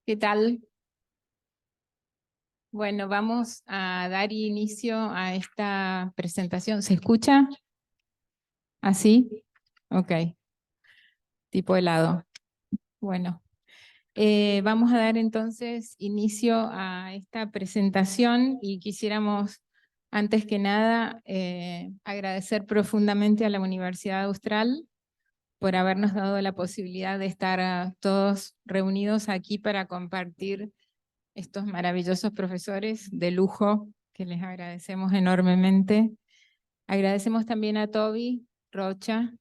¿Qué tal? Bueno, vamos a dar inicio a esta presentación. ¿Se escucha? ¿Así? Ok, tipo helado. Bueno, vamos a dar entonces inicio a esta presentación y quisiéramos, antes que nada, agradecer profundamente a la Universidad Austral por habernos dado la posibilidad de estar todos reunidos aquí para compartir estos maravillosos profesores de lujo que les agradecemos enormemente. Agradecemos también a Toby Rocha,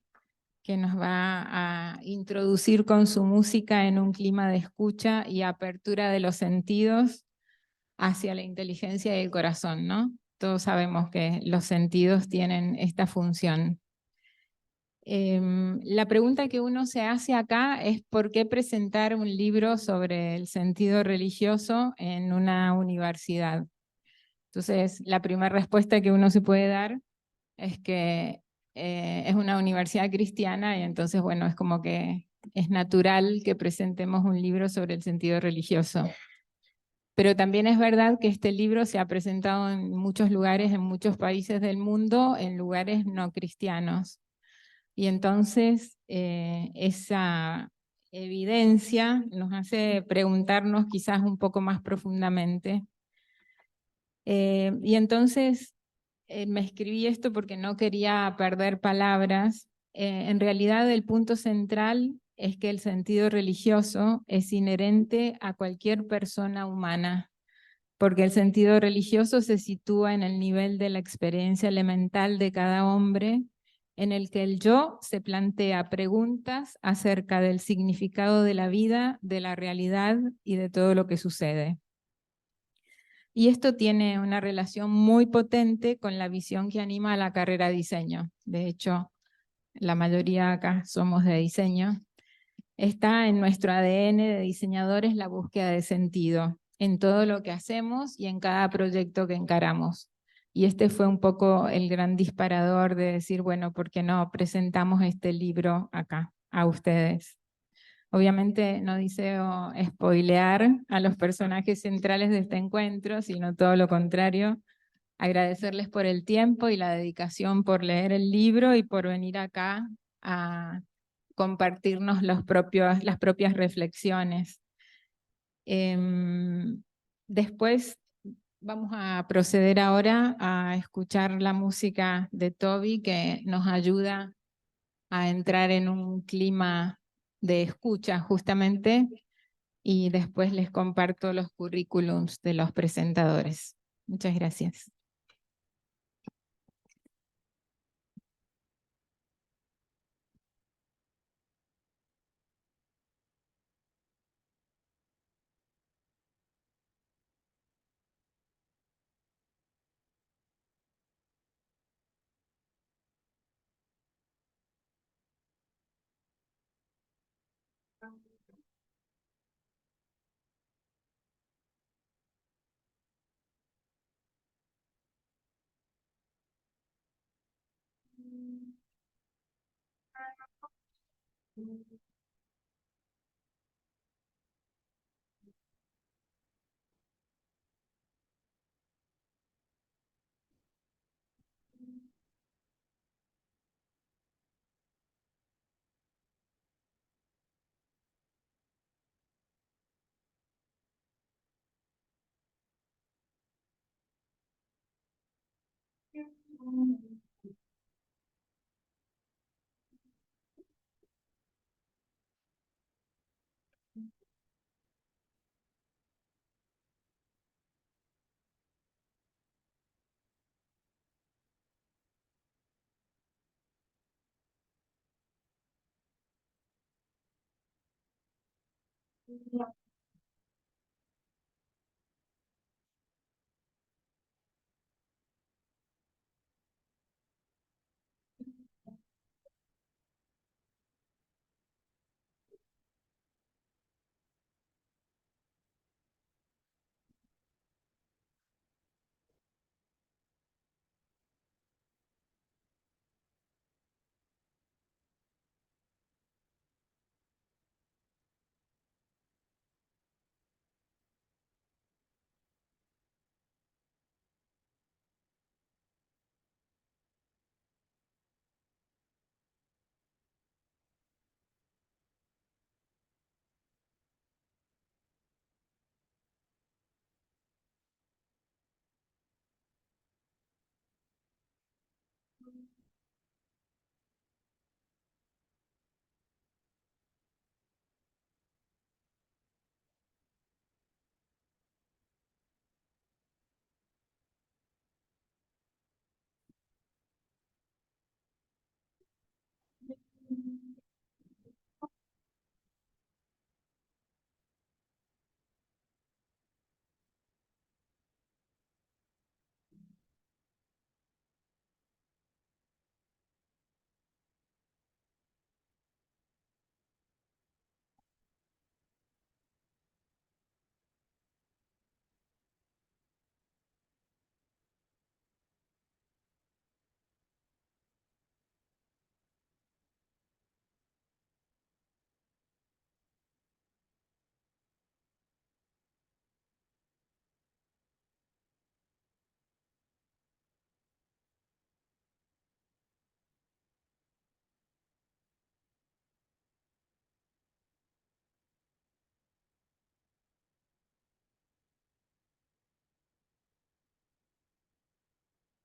que nos va a introducir con su música en un clima de escucha y apertura de los sentidos hacia la inteligencia y el corazón, ¿no? Todos sabemos que los sentidos tienen esta función. La pregunta que uno se hace acá es ¿por qué presentar un libro sobre el sentido religioso en una universidad? Entonces, la primera respuesta que uno se puede dar es que es una universidad cristiana y entonces, bueno, es como que es natural que presentemos un libro sobre el sentido religioso. Pero también es verdad que este libro se ha presentado en muchos lugares, en muchos países del mundo, en lugares no cristianos. Y entonces esa evidencia nos hace preguntarnos quizás un poco más profundamente. Y entonces me escribí esto porque no quería perder palabras. En realidad el punto central es que el sentido religioso es inherente a cualquier persona humana, porque el sentido religioso se sitúa en el nivel de la experiencia elemental de cada hombre, en el que el yo se plantea preguntas acerca del significado de la vida, de la realidad y de todo lo que sucede. Y esto tiene una relación muy potente con la visión que anima la carrera de diseño. De hecho, la mayoría acá somos de diseño. Está en nuestro ADN de diseñadores la búsqueda de sentido en todo lo que hacemos y en cada proyecto que encaramos. Y este fue un poco el gran disparador de decir, bueno, ¿por qué no presentamos este libro acá a ustedes? Obviamente no deseo spoilear a los personajes centrales de este encuentro, sino todo lo contrario, agradecerles por el tiempo y la dedicación por leer el libro y por venir acá a compartirnos las propias reflexiones. Después vamos a proceder ahora a escuchar la música de Toby que nos ayuda a entrar en un clima de escucha justamente y después les comparto los currículums de los presentadores. Muchas gracias.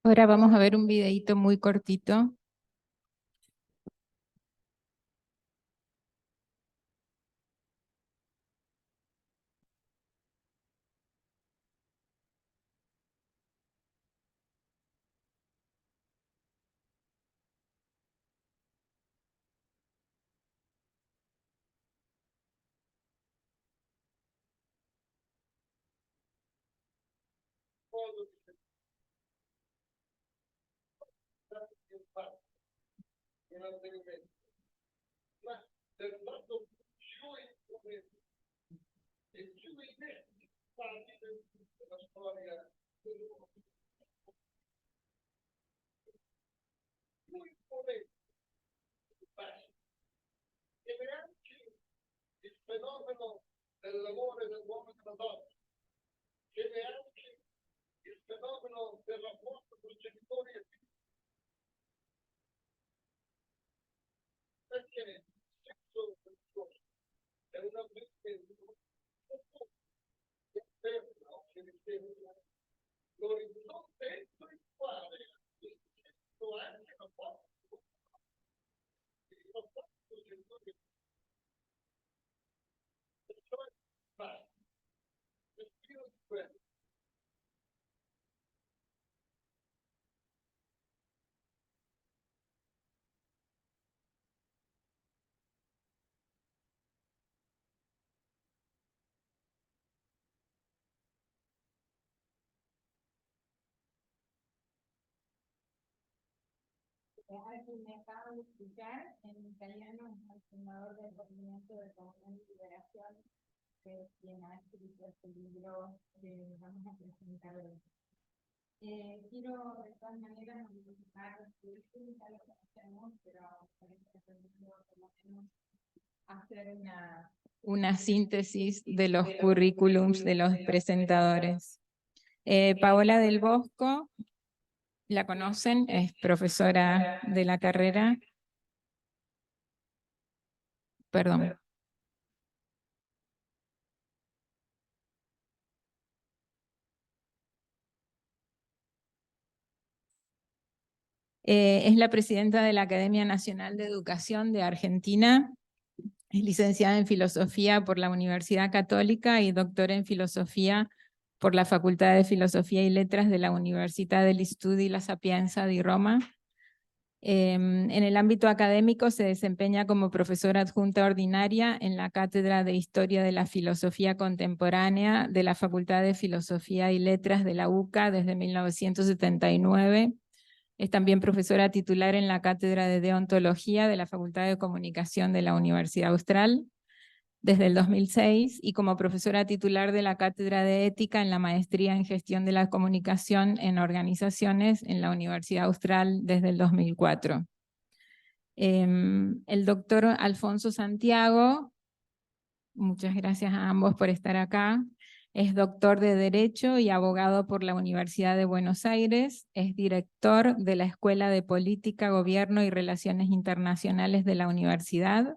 Ahora vamos a ver un videíto muy cortito. Me acaban de escuchar, en italiano es el fundador del movimiento de Comunión y Liberación, que es quien ha escrito este libro que vamos a presentar hoy. Quiero de todas maneras modificar los currículums, ya lo conocemos, pero parece que por lo menos hacer una síntesis de los currículums de los presentadores. Paola del Bosco, la conocen, es profesora de la carrera. Perdón. Es la presidenta de la Academia Nacional de Educación de Argentina. Es licenciada en Filosofía por la Universidad Católica y doctora en Filosofía por la Facultad de Filosofía y Letras de la Università degli Studi La Sapienza di Roma. En el ámbito académico se desempeña como profesora adjunta ordinaria en la Cátedra de Historia de la Filosofía Contemporánea de la Facultad de Filosofía y Letras de la UCA desde 1979. Es también profesora titular en la Cátedra de Deontología de la Facultad de Comunicación de la Universidad Austral desde el 2006 y como profesora titular de la Cátedra de Ética en la Maestría en Gestión de la Comunicación en Organizaciones en la Universidad Austral desde el 2004. El doctor Alfonso Santiago, muchas gracias a ambos por estar acá. Es doctor de Derecho y abogado por la Universidad de Buenos Aires. Es director de la Escuela de Política, Gobierno y Relaciones Internacionales de la universidad.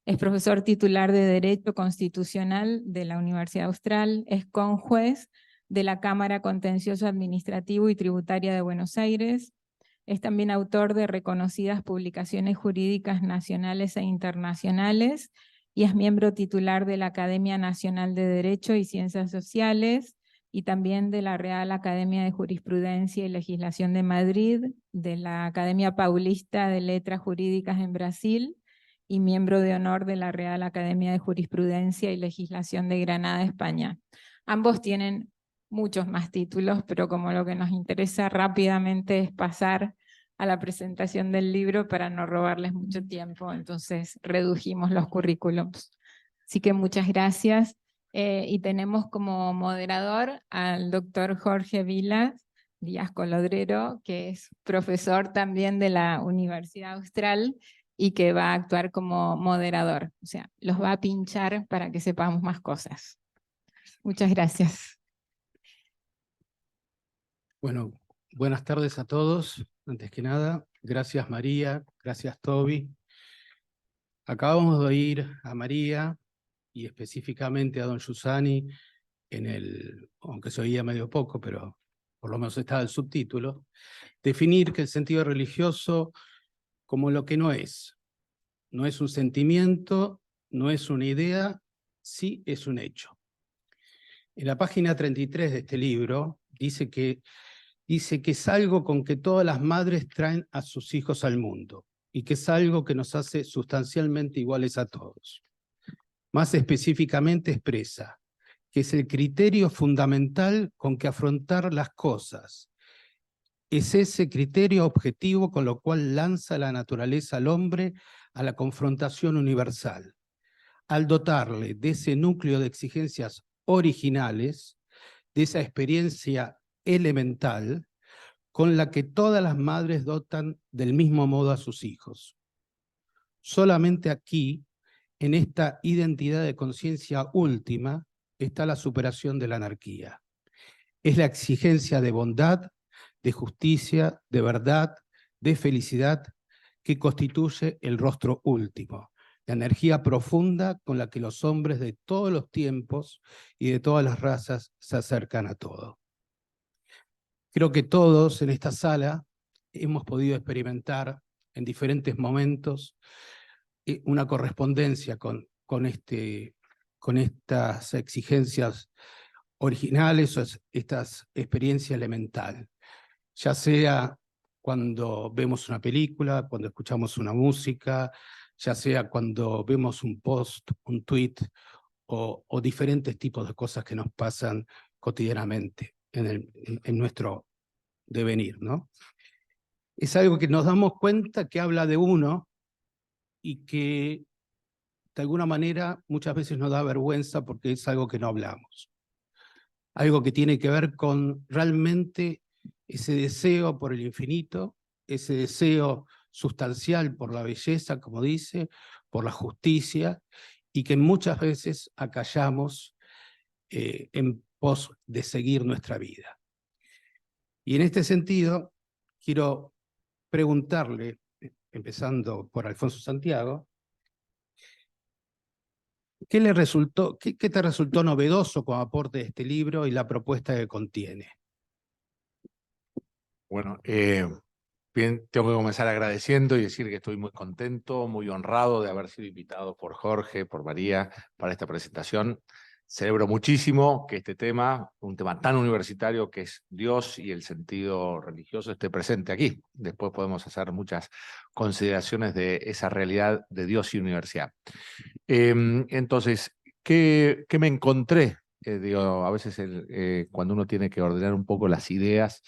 Es profesor titular de Derecho Constitucional de la Universidad Austral. Es conjuez de la Cámara Contencioso Administrativo y Tributaria de Buenos Aires. Es también autor de reconocidas publicaciones jurídicas nacionales e internacionales y es miembro titular de la Academia Nacional de Derecho y Ciencias Sociales y también de la Real Academia de Jurisprudencia y Legislación de Madrid, de la Academia Paulista de Letras Jurídicas en Brasil y miembro de honor de la Real Academia de Jurisprudencia y Legislación de Granada, España. Ambos tienen muchos más títulos, pero como lo que nos interesa rápidamente es pasar a la presentación del libro para no robarles mucho tiempo, entonces redujimos los currículums. Así que muchas gracias. Y tenemos como moderador al doctor Jorge Vilas Díaz Colodrero, que es profesor también de la Universidad Austral y que va a actuar como moderador. O sea, los va a pinchar para que sepamos más cosas. Muchas gracias. Bueno, buenas tardes a todos. Antes que nada, gracias María, gracias Toby. Acabamos de oír a María y específicamente a don Giussani aunque se oía medio poco, pero por lo menos está el subtítulo, definir que el sentido religioso como lo que no es un sentimiento, no es una idea, sí es un hecho. En la página 33 de este libro dice que es algo con que todas las madres traen a sus hijos al mundo y que es algo que nos hace sustancialmente iguales a todos. Más específicamente expresa que es el criterio fundamental con que afrontar las cosas. Es ese criterio objetivo con lo cual lanza la naturaleza al hombre a la confrontación universal, al dotarle de ese núcleo de exigencias originales, de esa experiencia elemental, con la que todas las madres dotan del mismo modo a sus hijos. Solamente aquí, en esta identidad de conciencia última, está la superación de la anarquía. Es la exigencia de bondad, de justicia, de verdad, de felicidad, que constituye el rostro último, la energía profunda con la que los hombres de todos los tiempos y de todas las razas se acercan a todo. Creo que todos en esta sala hemos podido experimentar en diferentes momentos una correspondencia con estas exigencias originales o estas experiencias elementales, ya sea cuando vemos una película, cuando escuchamos una música, ya sea cuando vemos un post, un tweet o diferentes tipos de cosas que nos pasan cotidianamente en nuestro devenir, ¿no? Es algo que nos damos cuenta que habla de uno y que de alguna manera muchas veces nos da vergüenza porque es algo que no hablamos. Algo que tiene que ver con realmente ese deseo por el infinito, ese deseo sustancial por la belleza, como dice, por la justicia, y que muchas veces acallamos en pos de seguir nuestra vida. Y en este sentido, quiero preguntarle, empezando por Alfonso Santiago, ¿qué te resultó novedoso como aporte de este libro y la propuesta que contiene? Bueno, bien, tengo que comenzar agradeciendo y decir que estoy muy contento, muy honrado de haber sido invitado por Jorge, por María, para esta presentación. Celebro muchísimo que este tema, un tema tan universitario que es Dios y el sentido religioso, esté presente aquí. Después podemos hacer muchas consideraciones de esa realidad de Dios y universidad. Entonces, ¿qué me encontré? Digo, a veces cuando uno tiene que ordenar un poco las ideas,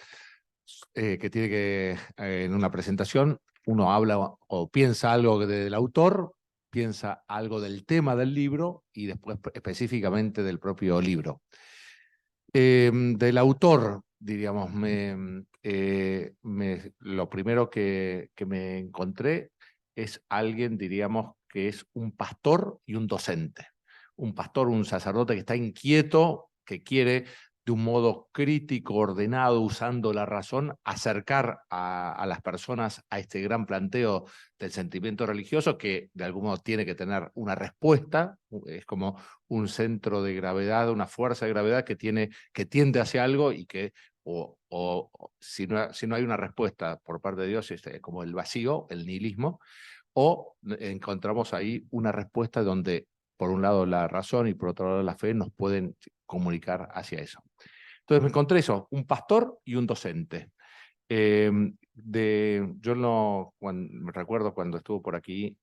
que tiene que, en una presentación, uno habla o piensa algo del autor, piensa algo del tema del libro y después específicamente del propio libro. Del autor, diríamos, lo primero que me encontré es alguien, diríamos, que es un pastor y un docente. Un pastor, un sacerdote que está inquieto, que quiere de un modo crítico, ordenado, usando la razón, acercar a las personas a este gran planteo del sentimiento religioso que de algún modo tiene que tener una respuesta, es como un centro de gravedad, una fuerza de gravedad que tiende hacia algo y que si no hay una respuesta por parte de Dios, es como el vacío, el nihilismo, o encontramos ahí una respuesta donde por un lado la razón y por otro lado la fe nos pueden comunicar hacia eso. Entonces me encontré eso, un pastor y un docente. Me recuerdo cuando estuvo por aquí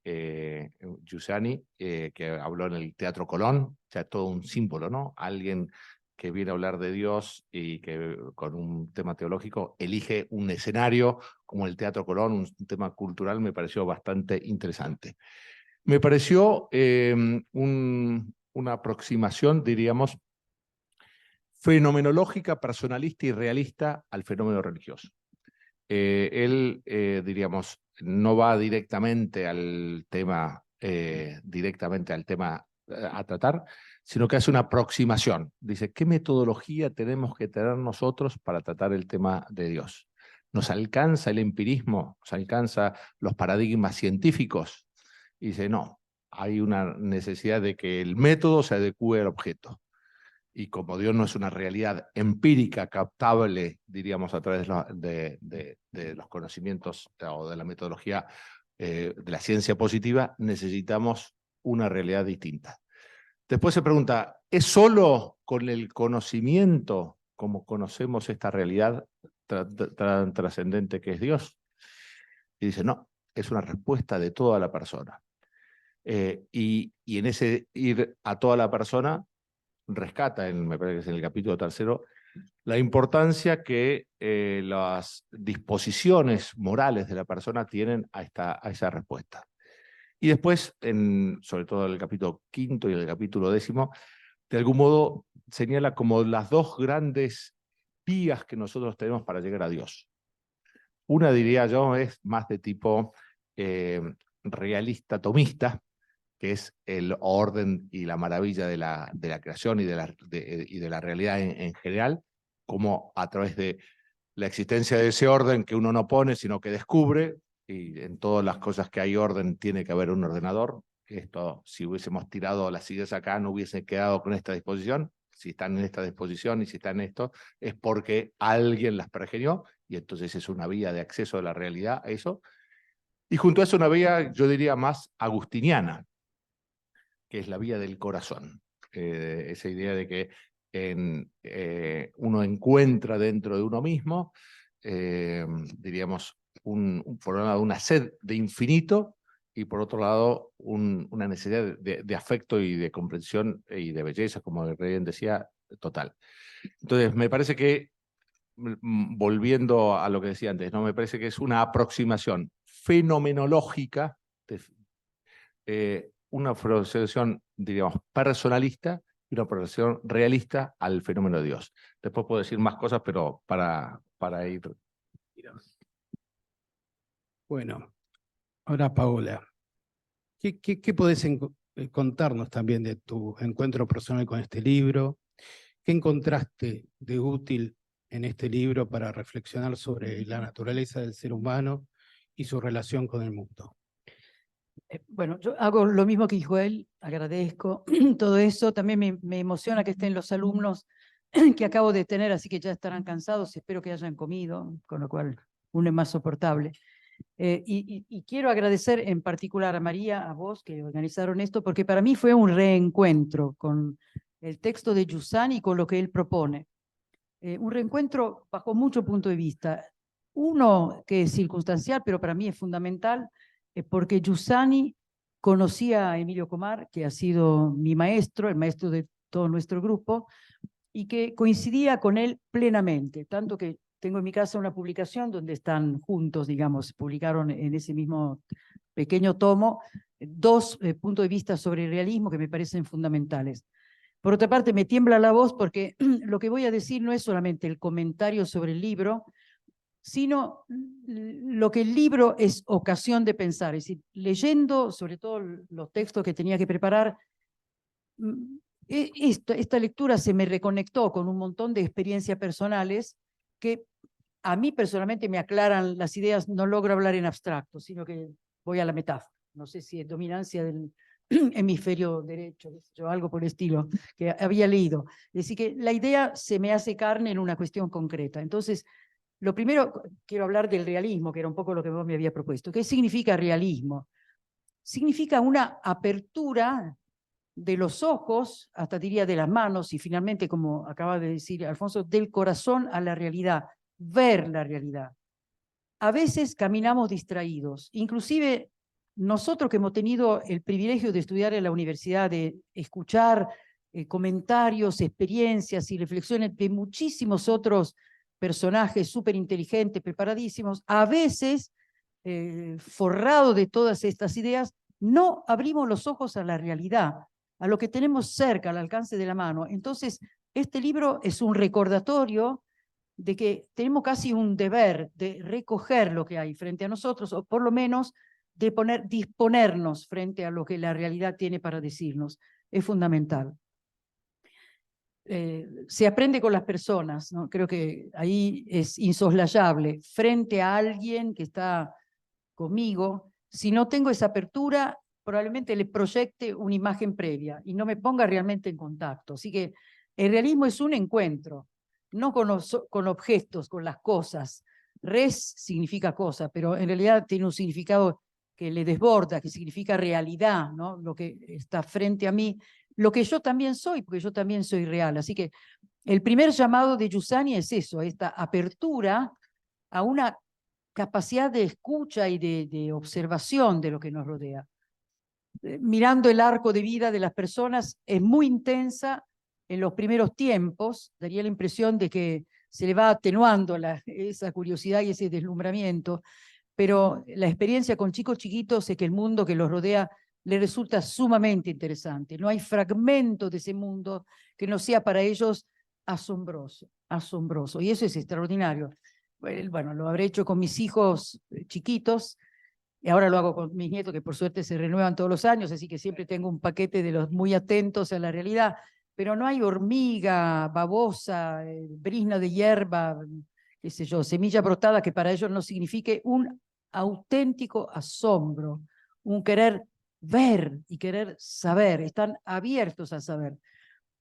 Giussani, que habló en el Teatro Colón, o sea, todo un símbolo, ¿no? Alguien que viene a hablar de Dios y que con un tema teológico elige un escenario como el Teatro Colón, un tema cultural, me pareció bastante interesante. Me pareció una aproximación, diríamos, fenomenológica, personalista y realista al fenómeno religioso. Él, diríamos, no va directamente al tema a tratar, sino que hace una aproximación. Dice, ¿qué metodología tenemos que tener nosotros para tratar el tema de Dios? ¿Nos alcanza el empirismo? ¿Nos alcanza los paradigmas científicos? Y dice, no, hay una necesidad de que el método se adecue al objeto. y como Dios no es una realidad empírica, captable, diríamos, a través de los conocimientos o de la metodología de la ciencia positiva, necesitamos una realidad distinta. Después se pregunta, ¿es solo con el conocimiento como conocemos esta realidad trascendente que es Dios? Y dice, no, es una respuesta de toda la persona. Y en ese ir a toda la persona, rescata, me parece que es en el capítulo 3, la importancia que las disposiciones morales de la persona tienen a esa respuesta. Y después, sobre todo en el capítulo 5 y el capítulo 10, de algún modo señala como las dos grandes vías que nosotros tenemos para llegar a Dios. Una, diría yo, es más de tipo realista tomista, que es el orden y la maravilla de la creación y de la realidad en general, como a través de la existencia de ese orden que uno no pone, sino que descubre, y en todas las cosas que hay orden tiene que haber un ordenador. Esto, si hubiésemos tirado las ideas acá, no hubiese quedado con esta disposición. Si están en esta disposición y si están en esto, es porque alguien las pergeñó, y entonces es una vía de acceso a la realidad a eso. Y junto a eso una vía, yo diría, más agustiniana, que es la vía del corazón. Esa idea de que uno encuentra dentro de uno mismo, diríamos, por un lado una sed de infinito y por otro lado una necesidad de afecto y de comprensión y de belleza, como el rey decía, total. Entonces, me parece que, volviendo a lo que decía antes, ¿no? Me parece que es una aproximación fenomenológica, una aproximación, diríamos, personalista y una aproximación realista al fenómeno de Dios. Después puedo decir más cosas, pero para ir. Bueno, ahora Paola, ¿qué podés contarnos también de tu encuentro personal con este libro? ¿Qué encontraste de útil en este libro para reflexionar sobre la naturaleza del ser humano y su relación con el mundo? Bueno, yo hago lo mismo que dijo él, agradezco todo eso. También me emociona que estén los alumnos que acabo de tener, así que ya estarán cansados, espero que hayan comido, con lo cual uno es más soportable. Y quiero agradecer en particular a María, a vos que organizaron esto, porque para mí fue un reencuentro con el texto de Giussani y con lo que él propone. Un reencuentro bajo mucho punto de vista. Uno que es circunstancial, pero para mí es fundamental, porque Giussani conocía a Emilio Comar, que ha sido mi maestro, el maestro de todo nuestro grupo, y que coincidía con él plenamente, tanto que tengo en mi casa una publicación donde están juntos, digamos, publicaron en ese mismo pequeño tomo dos puntos de vista sobre el realismo que me parecen fundamentales. Por otra parte, me tiembla la voz porque lo que voy a decir no es solamente el comentario sobre el libro, sino lo que el libro es ocasión de pensar. Es decir, leyendo sobre todo los textos que tenía que preparar, esta lectura se me reconectó con un montón de experiencias personales que a mí personalmente me aclaran las ideas. No logro hablar en abstracto, sino que voy a la metáfora. No sé si es dominancia del hemisferio derecho, yo, algo por el estilo, que había leído. Es decir, que la idea se me hace carne en una cuestión concreta. Entonces, lo primero, quiero hablar del realismo, que era un poco lo que vos me había propuesto. ¿Qué significa realismo? Significa una apertura de los ojos, hasta diría de las manos, y finalmente, como acaba de decir Alfonso, del corazón a la realidad, ver la realidad. A veces caminamos distraídos, inclusive nosotros que hemos tenido el privilegio de estudiar en la universidad, de escuchar comentarios, experiencias y reflexiones de muchísimos otros personajes súper inteligentes, preparadísimos, a veces, forrado de todas estas ideas, no abrimos los ojos a la realidad, a lo que tenemos cerca, al alcance de la mano. Entonces, este libro es un recordatorio de que tenemos casi un deber de recoger lo que hay frente a nosotros, o por lo menos de disponernos frente a lo que la realidad tiene para decirnos. Es fundamental. Se aprende con las personas, ¿no? Creo que ahí es insoslayable. Frente a alguien que está conmigo, si no tengo esa apertura, probablemente le proyecte una imagen previa y no me ponga realmente en contacto. Así que El realismo es un encuentro, no con objetos, con las cosas. Res significa cosa, pero en realidad tiene un significado que le desborda, que significa realidad, ¿no? Lo que está frente a mí, lo que yo también soy, porque yo también soy real. Así que el primer llamado de Giussani es eso, esta apertura a una capacidad de escucha y de observación de lo que nos rodea. Mirando el arco de vida de las personas, es muy intensa en los primeros tiempos, daría la impresión de que se le va atenuando esa curiosidad y ese deslumbramiento, pero la experiencia con chicos chiquitos es que el mundo que los rodea les resulta sumamente interesante. No hay fragmento de ese mundo que no sea para ellos asombroso, asombroso. Y eso es extraordinario. Bueno, lo habré hecho con mis hijos chiquitos, y ahora lo hago con mis nietos, que por suerte se renuevan todos los años, así que siempre tengo un paquete de los muy atentos a la realidad. Pero no hay hormiga, babosa, brizna de hierba, qué sé yo, semilla brotada que para ellos no signifique un auténtico asombro, un querer ver y querer saber. Están abiertos a saber.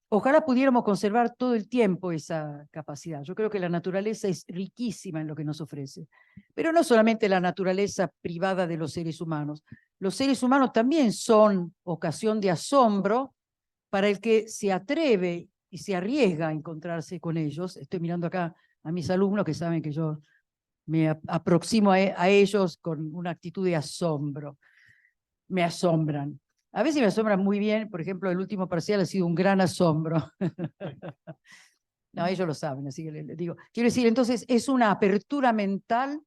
Ojalá pudiéramos conservar todo el tiempo esa capacidad. Yo creo que la naturaleza es riquísima en lo que nos ofrece. Pero no solamente la naturaleza privada de los seres humanos. Los seres humanos también son ocasión de asombro para el que se atreve y se arriesga a encontrarse con ellos. Estoy mirando acá a mis alumnos que saben que yo me aproximo a ellos con una actitud de asombro. Me asombran. A veces me asombran muy bien, por ejemplo, el último parcial ha sido un gran asombro. No, ellos lo saben, así que les digo. Quiero decir, entonces, es una apertura mental,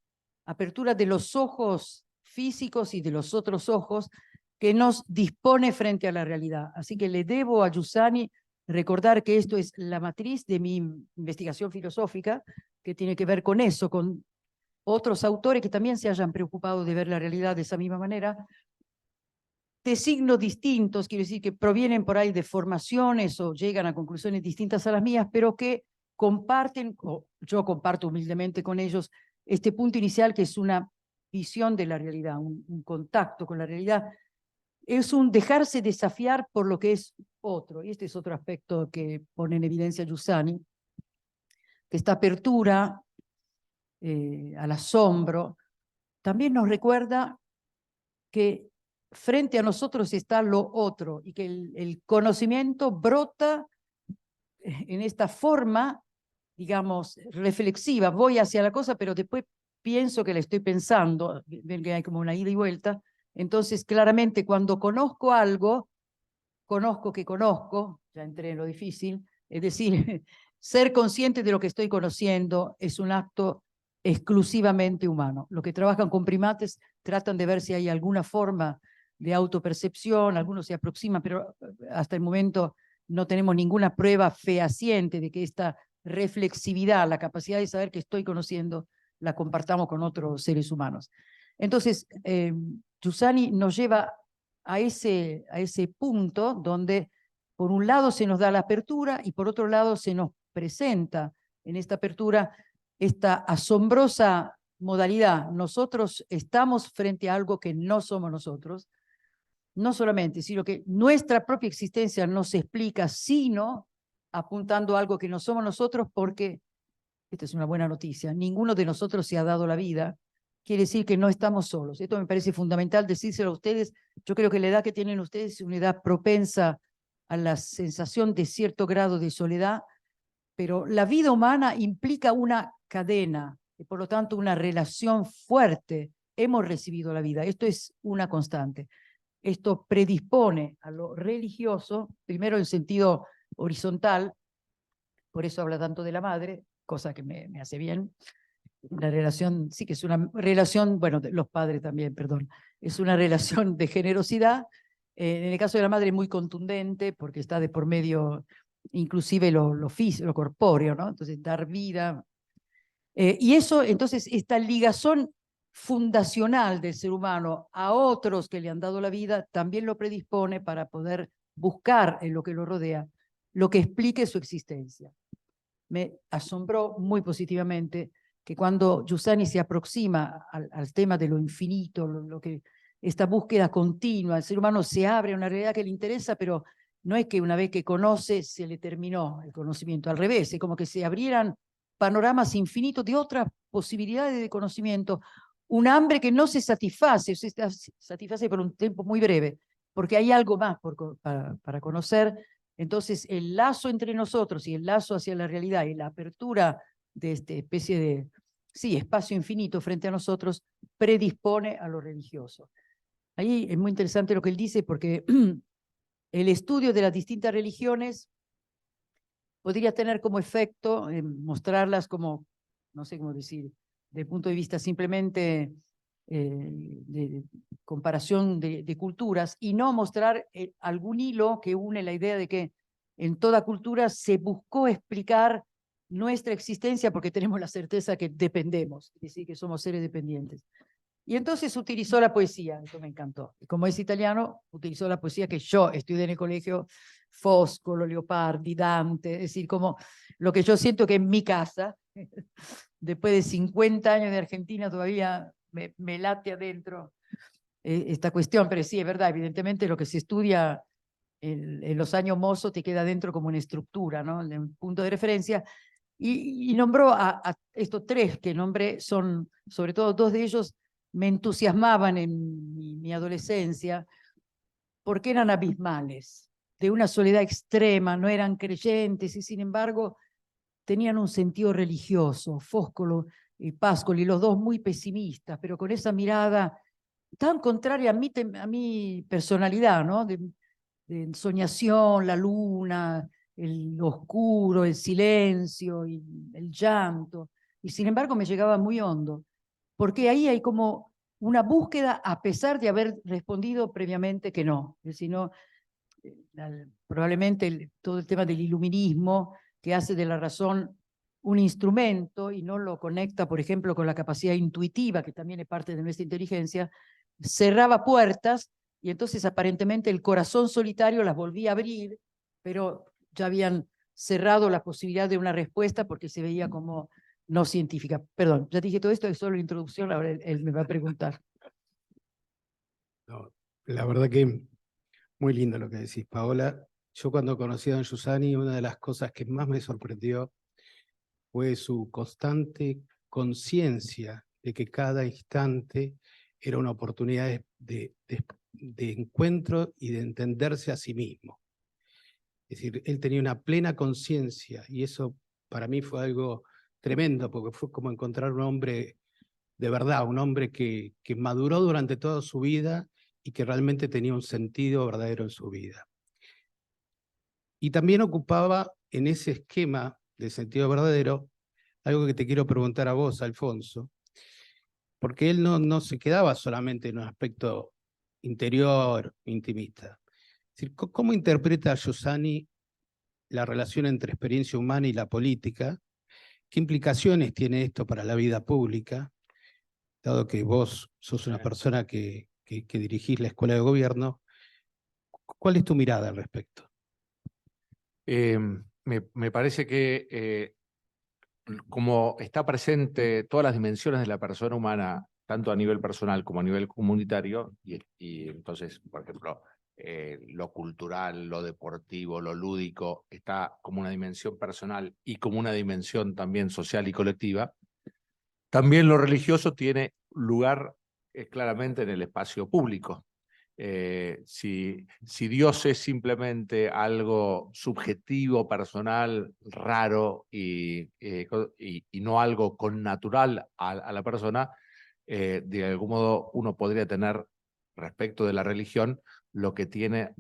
apertura de los ojos físicos y de los otros ojos, que nos dispone frente a la realidad. Así que le debo a Giussani recordar que esto es la matriz de mi investigación filosófica, que tiene que ver con eso, con otros autores que también se hayan preocupado de ver la realidad de esa misma manera, de signos distintos, quiero decir que provienen por ahí de formaciones o llegan a conclusiones distintas a las mías, pero que comparten, o yo comparto humildemente con ellos, este punto inicial que es una visión de la realidad, un contacto con la realidad, es un dejarse desafiar por lo que es otro, y este es otro aspecto que pone en evidencia Giussani, que esta apertura al asombro también nos recuerda que frente a nosotros está lo otro y que el conocimiento brota en esta forma, digamos, reflexiva. Voy hacia la cosa, pero después pienso que la estoy pensando, ven que hay como una ida y vuelta. Entonces, claramente, cuando conozco algo, conozco que conozco, ya entré en lo difícil, es decir, ser consciente de lo que estoy conociendo es un acto exclusivamente humano. Los que trabajan con primates tratan de ver si hay alguna forma de autopercepción, algunos se aproximan, pero hasta el momento no tenemos ninguna prueba fehaciente de que esta reflexividad, la capacidad de saber que estoy conociendo, la compartamos con otros seres humanos. Entonces, Giussani nos lleva a ese punto donde por un lado se nos da la apertura y por otro lado se nos presenta en esta apertura esta asombrosa modalidad. Nosotros estamos frente a algo que no somos nosotros, no solamente, sino que nuestra propia existencia no se explica sino apuntando a algo que no somos nosotros, porque, esta es una buena noticia, ninguno de nosotros se ha dado la vida. Quiere decir que no estamos solos. Esto me parece fundamental decírselo a ustedes. Yo creo que la edad que tienen ustedes es una edad propensa a la sensación de cierto grado de soledad, pero la vida humana implica una cadena y por lo tanto una relación fuerte. Hemos recibido la vida. Esto es una constante. Esto predispone a lo religioso, primero en sentido horizontal, por eso habla tanto de la madre, cosa que me hace bien. La relación, sí que es una relación, bueno, de los padres también, perdón, es una relación de generosidad. En el caso de la madre muy contundente, porque está de por medio inclusive lo físico, lo corpóreo, ¿no? Entonces, dar vida. Y eso, entonces, esta ligazón fundacional del ser humano a otros que le han dado la vida, también lo predispone para poder buscar en lo que lo rodea lo que explique su existencia. Me asombró muy positivamente que cuando Giussani se aproxima al tema de lo infinito, lo que esta búsqueda continua, el ser humano se abre a una realidad que le interesa, pero no es que una vez que conoce se le terminó el conocimiento, al revés, es como que se abrieran panoramas infinitos de otras posibilidades de conocimiento, un hambre que no se satisface, se satisface por un tiempo muy breve, porque hay algo más para conocer. Entonces, el lazo entre nosotros y el lazo hacia la realidad y la apertura de esta especie de, sí, espacio infinito frente a nosotros, predispone a lo religioso. Ahí es muy interesante lo que él dice, porque el estudio de las distintas religiones podría tener como efecto mostrarlas como, no sé cómo decir, desde el punto de vista simplemente de comparación de culturas, y no mostrar algún hilo que une la idea de que en toda cultura se buscó explicar nuestra existencia porque tenemos la certeza que dependemos, es decir, que somos seres dependientes. Y entonces utilizó la poesía, eso me encantó. Y como es italiano, utilizó la poesía que yo estudié en el colegio, Foscolo, Leopardi, Dante, es decir, como lo que yo siento que en mi casa, después de 50 años de Argentina, todavía me late adentro esta cuestión, pero sí, es verdad, evidentemente lo que se estudia en los años mozos te queda dentro como una estructura, ¿no? Un punto de referencia. Y nombró a estos tres que nombré, son sobre todo dos de ellos me entusiasmaban en mi adolescencia porque eran abismales, de una soledad extrema, no eran creyentes y sin embargo tenían un sentido religioso, Foscolo y Pascoli, los dos muy pesimistas, pero con esa mirada tan contraria a mi personalidad, ¿no? De ensoñación, la luna, el oscuro, el silencio y el llanto, y sin embargo me llegaba muy hondo, porque ahí hay como una búsqueda a pesar de haber respondido previamente que no, es decir, no, probablemente todo el tema del iluminismo que hace de la razón un instrumento y no lo conecta, por ejemplo, con la capacidad intuitiva, que también es parte de nuestra inteligencia, cerraba puertas y entonces aparentemente el corazón solitario las volvía a abrir, pero ya habían cerrado la posibilidad de una respuesta porque se veía como no científica. Perdón, ya dije todo esto, es solo la introducción, ahora él me va a preguntar. No, la verdad que muy lindo lo que decís, Paola. Yo cuando conocí a don Giussani, una de las cosas que más me sorprendió fue su constante conciencia de que cada instante era una oportunidad de encuentro y de entenderse a sí mismo. Es decir, él tenía una plena conciencia y eso para mí fue algo tremendo, porque fue como encontrar un hombre de verdad, un hombre que maduró durante toda su vida y que realmente tenía un sentido verdadero en su vida. Y también ocupaba en ese esquema de sentido verdadero algo que te quiero preguntar a vos, Alfonso, porque él no se quedaba solamente en un aspecto interior, intimista. Es decir, ¿cómo interpreta Giussani la relación entre experiencia humana y la política? ¿Qué implicaciones tiene esto para la vida pública? Dado que vos sos una persona que dirigís la Escuela de Gobierno, ¿cuál es tu mirada al respecto? Me parece que como está presente todas las dimensiones de la persona humana, tanto a nivel personal como a nivel comunitario, y entonces, por ejemplo, lo cultural, lo deportivo, lo lúdico, está como una dimensión personal y como una dimensión también social y colectiva, también lo religioso tiene lugar claramente en el espacio público. Si Dios es simplemente algo subjetivo, personal, raro y no algo connatural a la persona, de algún modo uno podría tener respecto de la religión lo que tienen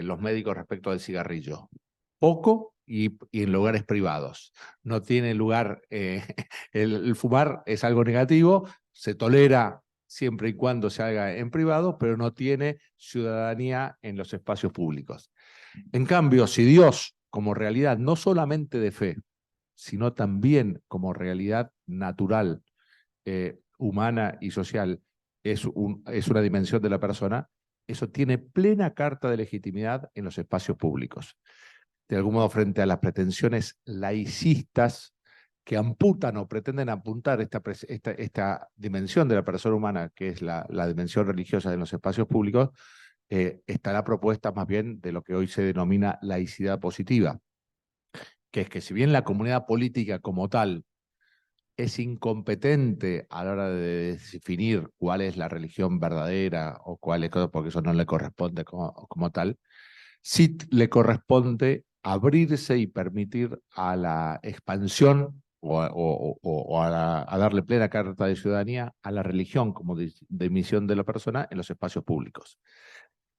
los médicos respecto del cigarrillo. Poco y en lugares privados. No tiene lugar, el fumar es algo negativo, se tolera siempre y cuando se haga en privado, pero no tiene ciudadanía en los espacios públicos. En cambio, si Dios, como realidad no solamente de fe, sino también como realidad natural, humana y social, es una dimensión de la persona, eso tiene plena carta de legitimidad en los espacios públicos. De algún modo, frente a las pretensiones laicistas que amputan o pretenden apuntar esta dimensión de la persona humana, que es la dimensión religiosa en los espacios públicos, está la propuesta más bien de lo que hoy se denomina laicidad positiva, que es que si bien la comunidad política como tal es incompetente a la hora de definir cuál es la religión verdadera o cuál es, porque eso no le corresponde como tal, sí le corresponde abrirse y permitir a la expansión o a darle plena carta de ciudadanía a la religión como de misión de la persona en los espacios públicos.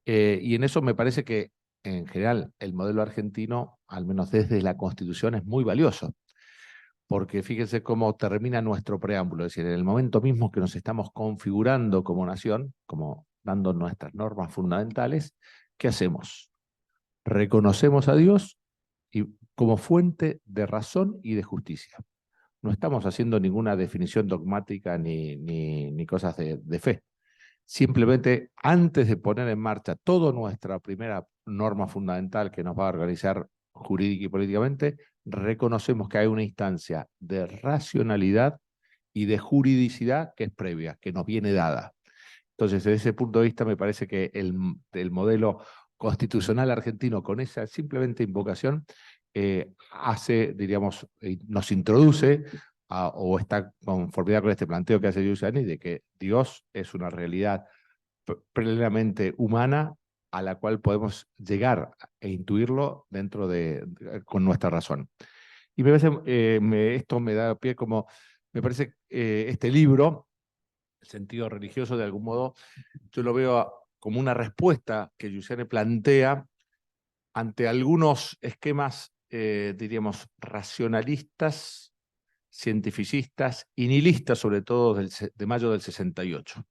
Y en eso me parece que, en general, el modelo argentino, al menos desde la Constitución, es muy valioso. Porque fíjense cómo termina nuestro preámbulo, es decir, en el momento mismo que nos estamos configurando como nación, como dando nuestras normas fundamentales, ¿qué hacemos? Reconocemos a Dios como fuente de razón y de justicia. No estamos haciendo ninguna definición dogmática ni cosas de fe. Simplemente, antes de poner en marcha toda nuestra primera norma fundamental que nos va a organizar jurídica y políticamente, reconocemos que hay una instancia de racionalidad y de juridicidad que es previa, que nos viene dada. Entonces, desde ese punto de vista, me parece que el modelo constitucional argentino, con esa simplemente invocación, hace, diríamos, nos introduce o está conformidad con este planteo que hace Giussani de que Dios es una realidad plenamente humana a la cual podemos llegar e intuirlo dentro con nuestra razón. Y me parece, esto me da pie como, me parece este libro, El sentido religioso, de algún modo, yo lo veo como una respuesta que Giussani plantea ante algunos esquemas, diríamos, racionalistas, cientificistas y nihilistas, sobre todo de mayo del 68.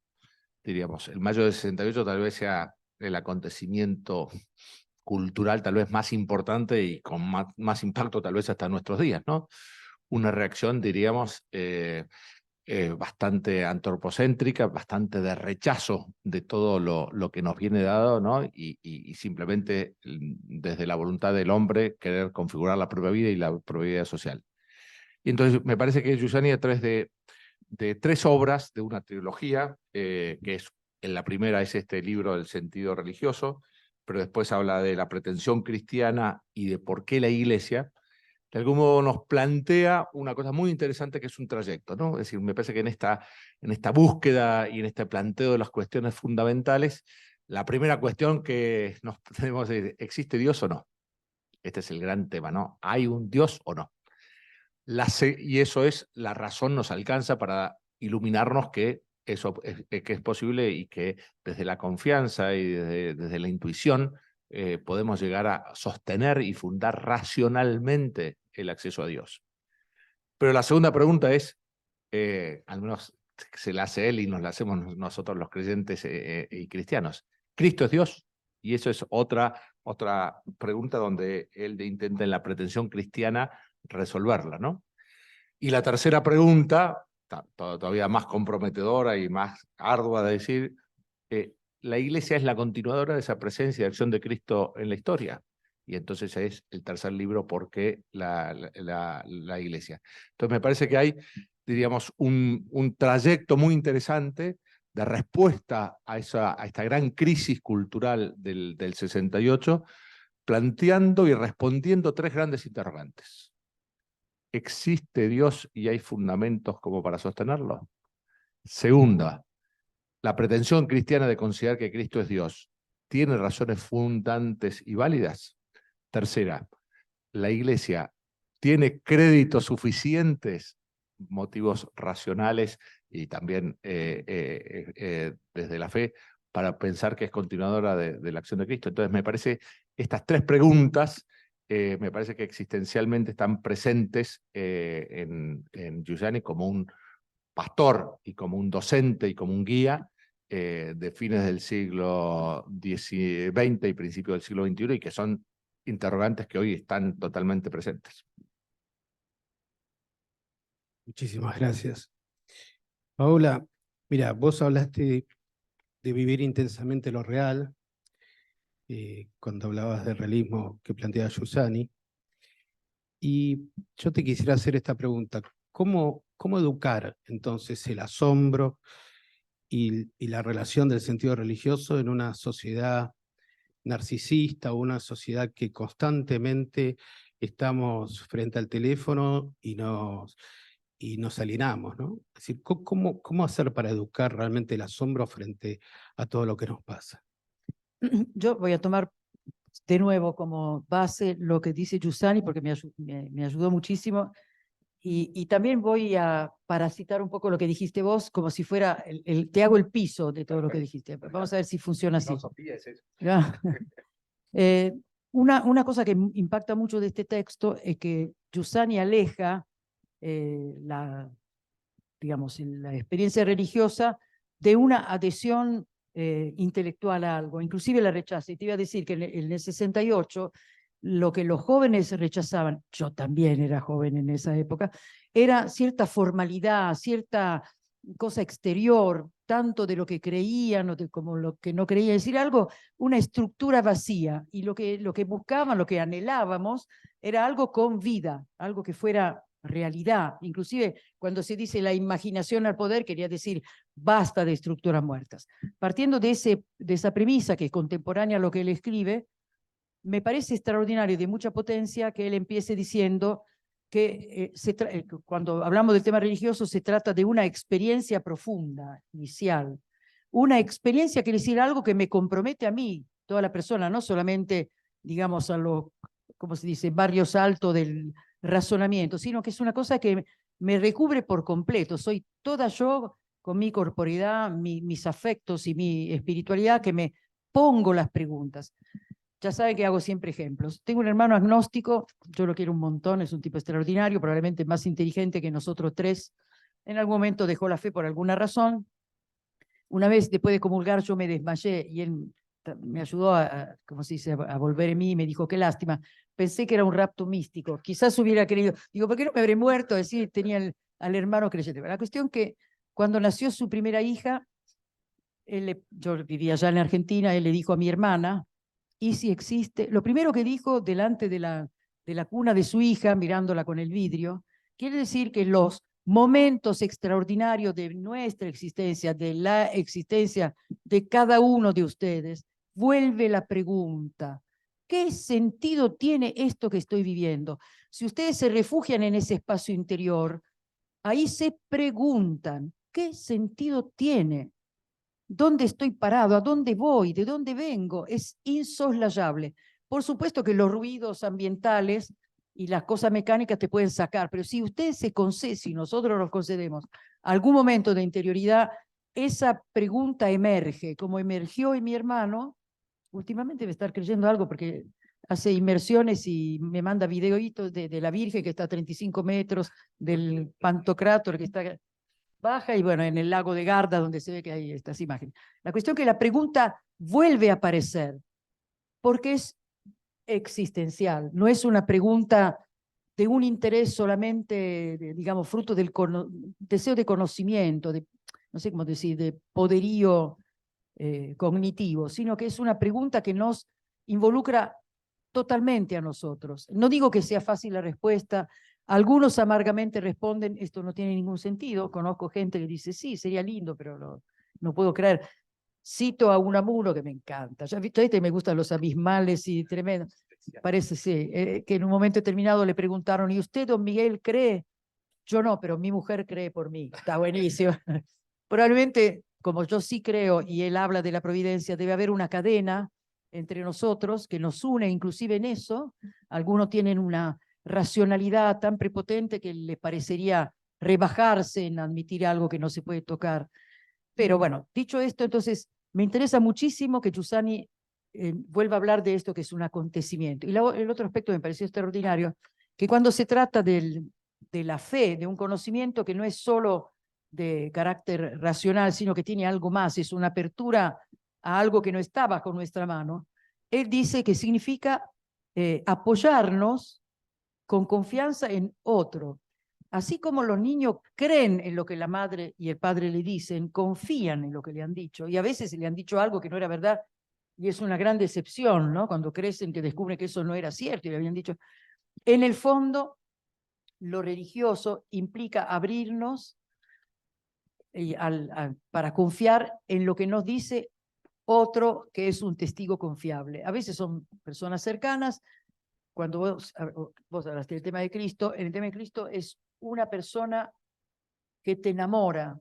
Diríamos, el mayo del 68 tal vez sea el acontecimiento cultural tal vez más importante y con más impacto tal vez hasta nuestros días, ¿no? Una reacción, diríamos, bastante antropocéntrica, bastante de rechazo de todo lo que nos viene dado, ¿no? Y simplemente desde la voluntad del hombre querer configurar la propia vida y la propia vida social. Y entonces me parece que Giussani, a través de 3 obras de una trilogía, que es, en la primera es este libro del sentido religioso, pero después habla de la pretensión cristiana y de por qué la Iglesia, de algún modo nos plantea una cosa muy interesante que es un trayecto, ¿no? Es decir, me parece que en esta búsqueda y en este planteo de las cuestiones fundamentales, la primera cuestión que nos tenemos es, ¿existe Dios o no? Este es el gran tema, ¿no? ¿Hay un Dios o no? Y eso es, la razón nos alcanza para iluminarnos que eso que es posible y que desde la confianza y desde la intuición podemos llegar a sostener y fundar racionalmente el acceso a Dios. Pero la segunda pregunta es, al menos se la hace él y nos la hacemos nosotros los creyentes y cristianos, ¿Cristo es Dios? Y eso es otra pregunta donde él intenta en la pretensión cristiana resolverla, ¿no? Y la tercera pregunta, todavía más comprometedora y más ardua de decir, la Iglesia es la continuadora de esa presencia y acción de Cristo en la historia. Y entonces es el tercer libro, ¿por qué la Iglesia? Entonces me parece que hay, diríamos, un trayecto muy interesante de respuesta a esta gran crisis cultural del 68, planteando y respondiendo 3 grandes interrogantes. ¿Existe Dios y hay fundamentos como para sostenerlo? Segunda, la pretensión cristiana de considerar que Cristo es Dios, ¿tiene razones fundantes y válidas? Tercera, la Iglesia tiene créditos suficientes, motivos racionales y también desde la fe, para pensar que es continuadora de la acción de Cristo. Entonces me parece, estas 3 preguntas, me parece que existencialmente están presentes en Giussani como un pastor y como un docente y como un guía de fines del siglo XX y principios del siglo XXI, y que son interrogantes que hoy están totalmente presentes. Muchísimas gracias. Paola, mira, vos hablaste de vivir intensamente lo real, cuando hablabas del realismo que plantea Giussani, y yo te quisiera hacer esta pregunta. ¿Cómo educar entonces el asombro y la relación del sentido religioso en una sociedad narcisista, una sociedad que constantemente estamos frente al teléfono y nos alienamos, ¿no? Es decir, ¿cómo hacer para educar realmente el asombro frente a todo lo que nos pasa? Yo voy a tomar de nuevo como base lo que dice Giussani, porque me ayudó muchísimo. Y también voy a parasitar un poco lo que dijiste vos, como si fuera, te hago el piso de todo lo que dijiste. Vamos a ver si funciona así. Filosofía es eso. Ya. Una cosa que impacta mucho de este texto es que Giussani aleja digamos, la experiencia religiosa de una adhesión intelectual a algo, inclusive la rechaza. Y te iba a decir que en el 68 lo que los jóvenes rechazaban, yo también era joven en esa época, era cierta formalidad, cierta cosa exterior, tanto de lo que creían como lo que no creían, es decir, algo, una estructura vacía. Y lo que buscaban, lo que anhelábamos, era algo con vida, algo que fuera realidad. Inclusive cuando se dice la imaginación al poder, quería decir basta de estructuras muertas. Partiendo de esa premisa que es contemporánea a lo que él escribe, me parece extraordinario y de mucha potencia que él empiece diciendo que cuando hablamos del tema religioso se trata de una experiencia profunda, inicial. Una experiencia quiere decir algo que me compromete a mí, toda la persona, no solamente, digamos, a lo, ¿cómo se dice?, barrios altos del razonamiento, sino que es una cosa que me recubre por completo. Soy toda yo con mi corporeidad, mis afectos y mi espiritualidad, que me pongo las preguntas. Ya sabe que hago siempre ejemplos. Tengo un hermano agnóstico, yo lo quiero un montón, es un tipo extraordinario, probablemente más inteligente que nosotros tres. En algún momento dejó la fe por alguna razón. Una vez, después de comulgar, yo me desmayé y él me ayudó ¿cómo se dice?, a volver en mí y me dijo, qué lástima. Pensé que era un rapto místico. Quizás hubiera querido, digo, ¿por qué no me habré muerto? Decir, tenía al hermano creyente. La cuestión que cuando nació su primera hija, yo vivía allá en Argentina, él le dijo a mi hermana, y si existe, lo primero que dijo delante de la cuna de su hija, mirándola con el vidrio, quiere decir que los momentos extraordinarios de nuestra existencia, de la existencia de cada uno de ustedes, vuelve la pregunta, ¿qué sentido tiene esto que estoy viviendo? Si ustedes se refugian en ese espacio interior, ahí se preguntan, ¿qué sentido tiene? ¿Dónde estoy parado? ¿A dónde voy? ¿De dónde vengo? Es insoslayable. Por supuesto que los ruidos ambientales y las cosas mecánicas te pueden sacar, pero si usted se concede, si nosotros nos concedemos algún momento de interioridad, esa pregunta emerge, como emergió en mi hermano. Últimamente debe estar creyendo algo porque hace inmersiones y me manda videitos de la Virgen que está a 35 metros, del Pantocrátor que está baja y bueno, en el lago de Garda donde se ve que hay estas imágenes. La cuestión es que la pregunta vuelve a aparecer porque es existencial, no es una pregunta de un interés solamente, digamos, fruto del deseo de conocimiento, no sé cómo decir, de poderío cognitivo, sino que es una pregunta que nos involucra totalmente a nosotros. No digo que sea fácil la respuesta. Algunos amargamente responden, esto no tiene ningún sentido. Conozco gente que dice, sí, sería lindo, pero no puedo creer. Cito a Unamuno, que me encanta. Ya viste, me gustan los abismales y tremendos. Parece, sí, que en un momento determinado le preguntaron, ¿y usted, don Miguel, cree? Yo no, pero mi mujer cree por mí. Está buenísimo. Probablemente, como yo sí creo, y él habla de la providencia, debe haber una cadena entre nosotros que nos une inclusive en eso. Algunos tienen una racionalidad tan prepotente que le parecería rebajarse en admitir algo que no se puede tocar. Pero bueno, dicho esto, entonces me interesa muchísimo que Giussani vuelva a hablar de esto que es un acontecimiento. Y el otro aspecto me pareció extraordinario, que cuando se trata de la fe, de un conocimiento que no es solo de carácter racional, sino que tiene algo más, es una apertura a algo que no está bajo nuestra mano, él dice que significa apoyarnos con confianza en otro. Así como los niños creen en lo que la madre y el padre le dicen, confían en lo que le han dicho, y a veces le han dicho algo que no era verdad, y es una gran decepción, ¿no? Cuando crecen que descubren que eso no era cierto y le habían dicho. En el fondo, lo religioso implica abrirnos para confiar en lo que nos dice otro que es un testigo confiable. A veces son personas cercanas. Cuando vos hablaste del tema de Cristo, en el tema de Cristo es una persona que te enamora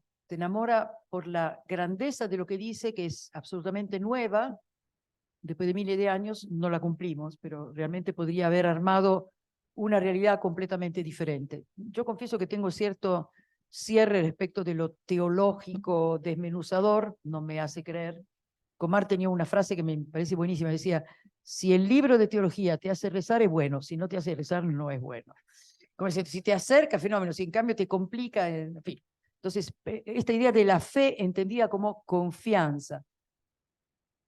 por la grandeza de lo que dice, que es absolutamente nueva. Después de miles de años no la cumplimos, pero realmente podría haber armado una realidad completamente diferente. Yo confieso que tengo cierto cierre respecto de lo teológico desmenuzador, no me hace creer. Comar tenía una frase que me parece buenísima, decía: si el libro de teología te hace rezar es bueno, si no te hace rezar no es bueno. Como si te acerca fenómenos, si en cambio te complica, en fin. Entonces, esta idea de la fe entendida como confianza,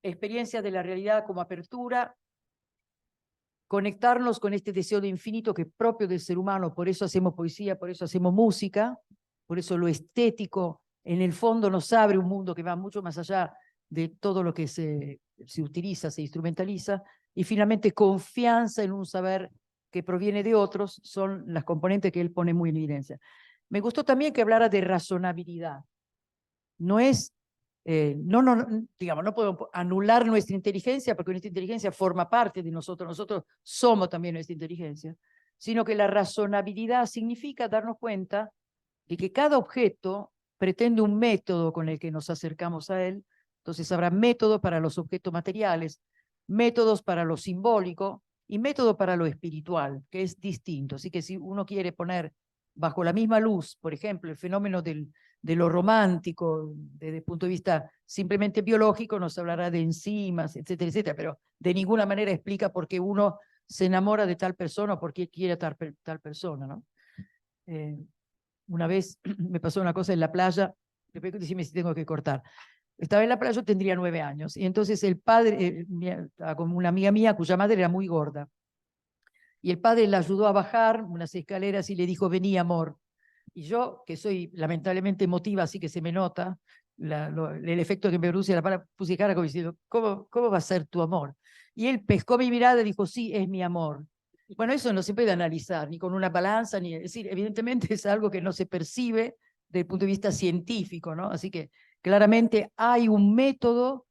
experiencia de la realidad como apertura, conectarnos con este deseo de infinito que es propio del ser humano, por eso hacemos poesía, por eso hacemos música, por eso lo estético en el fondo nos abre un mundo que va mucho más allá de todo lo que se utiliza, se instrumentaliza, y finalmente confianza en un saber que proviene de otros, son las componentes que él pone muy en evidencia. Me gustó también que hablara de razonabilidad. No es, digamos, no podemos anular nuestra inteligencia, porque nuestra inteligencia forma parte de nosotros somos también nuestra inteligencia, sino que la razonabilidad significa darnos cuenta de que cada objeto pretende un método con el que nos acercamos a él. Entonces habrá métodos para los objetos materiales, métodos para lo simbólico y método para lo espiritual, que es distinto. Así que si uno quiere poner bajo la misma luz, por ejemplo, el fenómeno de lo romántico, desde el punto de vista simplemente biológico, nos hablará de enzimas, etcétera, etcétera, pero de ninguna manera explica por qué uno se enamora de tal persona o por qué quiere a tal persona, ¿no? Una vez me pasó una cosa en la playa, después decime si tengo que cortar. Estaba en la playa, yo tendría 9 años, y entonces el padre, estaba con una amiga mía cuya madre era muy gorda, y el padre la ayudó a bajar unas escaleras y le dijo: vení, amor. Y yo, que soy lamentablemente emotiva, así que se me nota el efecto que me produce la palabra, puse cara como diciendo: ¿cómo va a ser tu amor? Y él pescó mi mirada y dijo: sí, es mi amor. Bueno, eso no se puede analizar ni con una balanza, ni, es decir, evidentemente es algo que no se percibe desde el punto de vista científico, ¿no? Así que claramente hay un método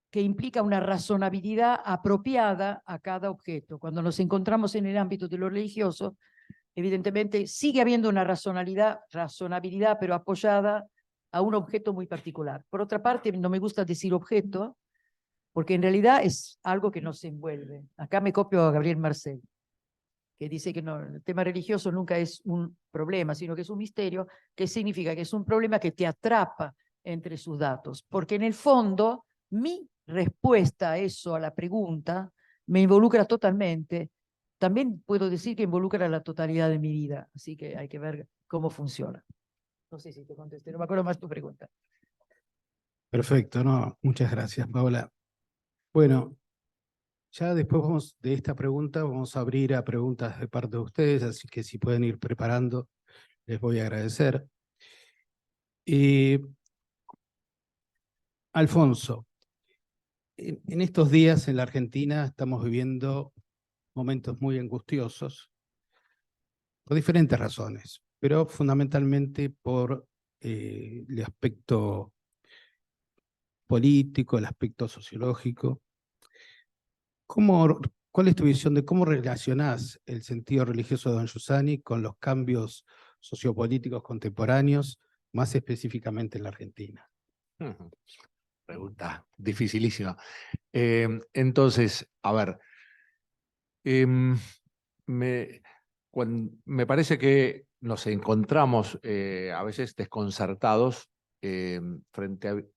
que implica una razonabilidad apropiada a cada objeto. Cuando nos encontramos en el ámbito de lo religioso, evidentemente sigue habiendo una razonabilidad, pero apoyada a un objeto muy particular. Por otra parte, no me gusta decir objeto, porque en realidad es algo que nos envuelve. Acá me copio a Gabriel Marcel, que dice que no, el tema religioso nunca es un problema, sino que es un misterio, que significa que es un problema que te atrapa entre sus datos, porque en el fondo mi respuesta a eso, a la pregunta, me involucra totalmente. También puedo decir que involucra la totalidad de mi vida, así que hay que ver cómo funciona. No sé si te contesté, no me acuerdo más tu pregunta. Perfecto, no, muchas gracias, Paola. Bueno, ya después de esta pregunta vamos a abrir a preguntas de parte de ustedes, así que si pueden ir preparando, les voy a agradecer. Alfonso, en estos días en la Argentina estamos viviendo momentos muy angustiosos por diferentes razones, pero fundamentalmente por el aspecto político, el aspecto sociológico. ¿Cuál es tu visión de cómo relacionás el sentido religioso de Don Giussani con los cambios sociopolíticos contemporáneos, más específicamente en la Argentina? Pregunta dificilísima. Entonces, a ver, me parece que nos encontramos a veces desconcertados frente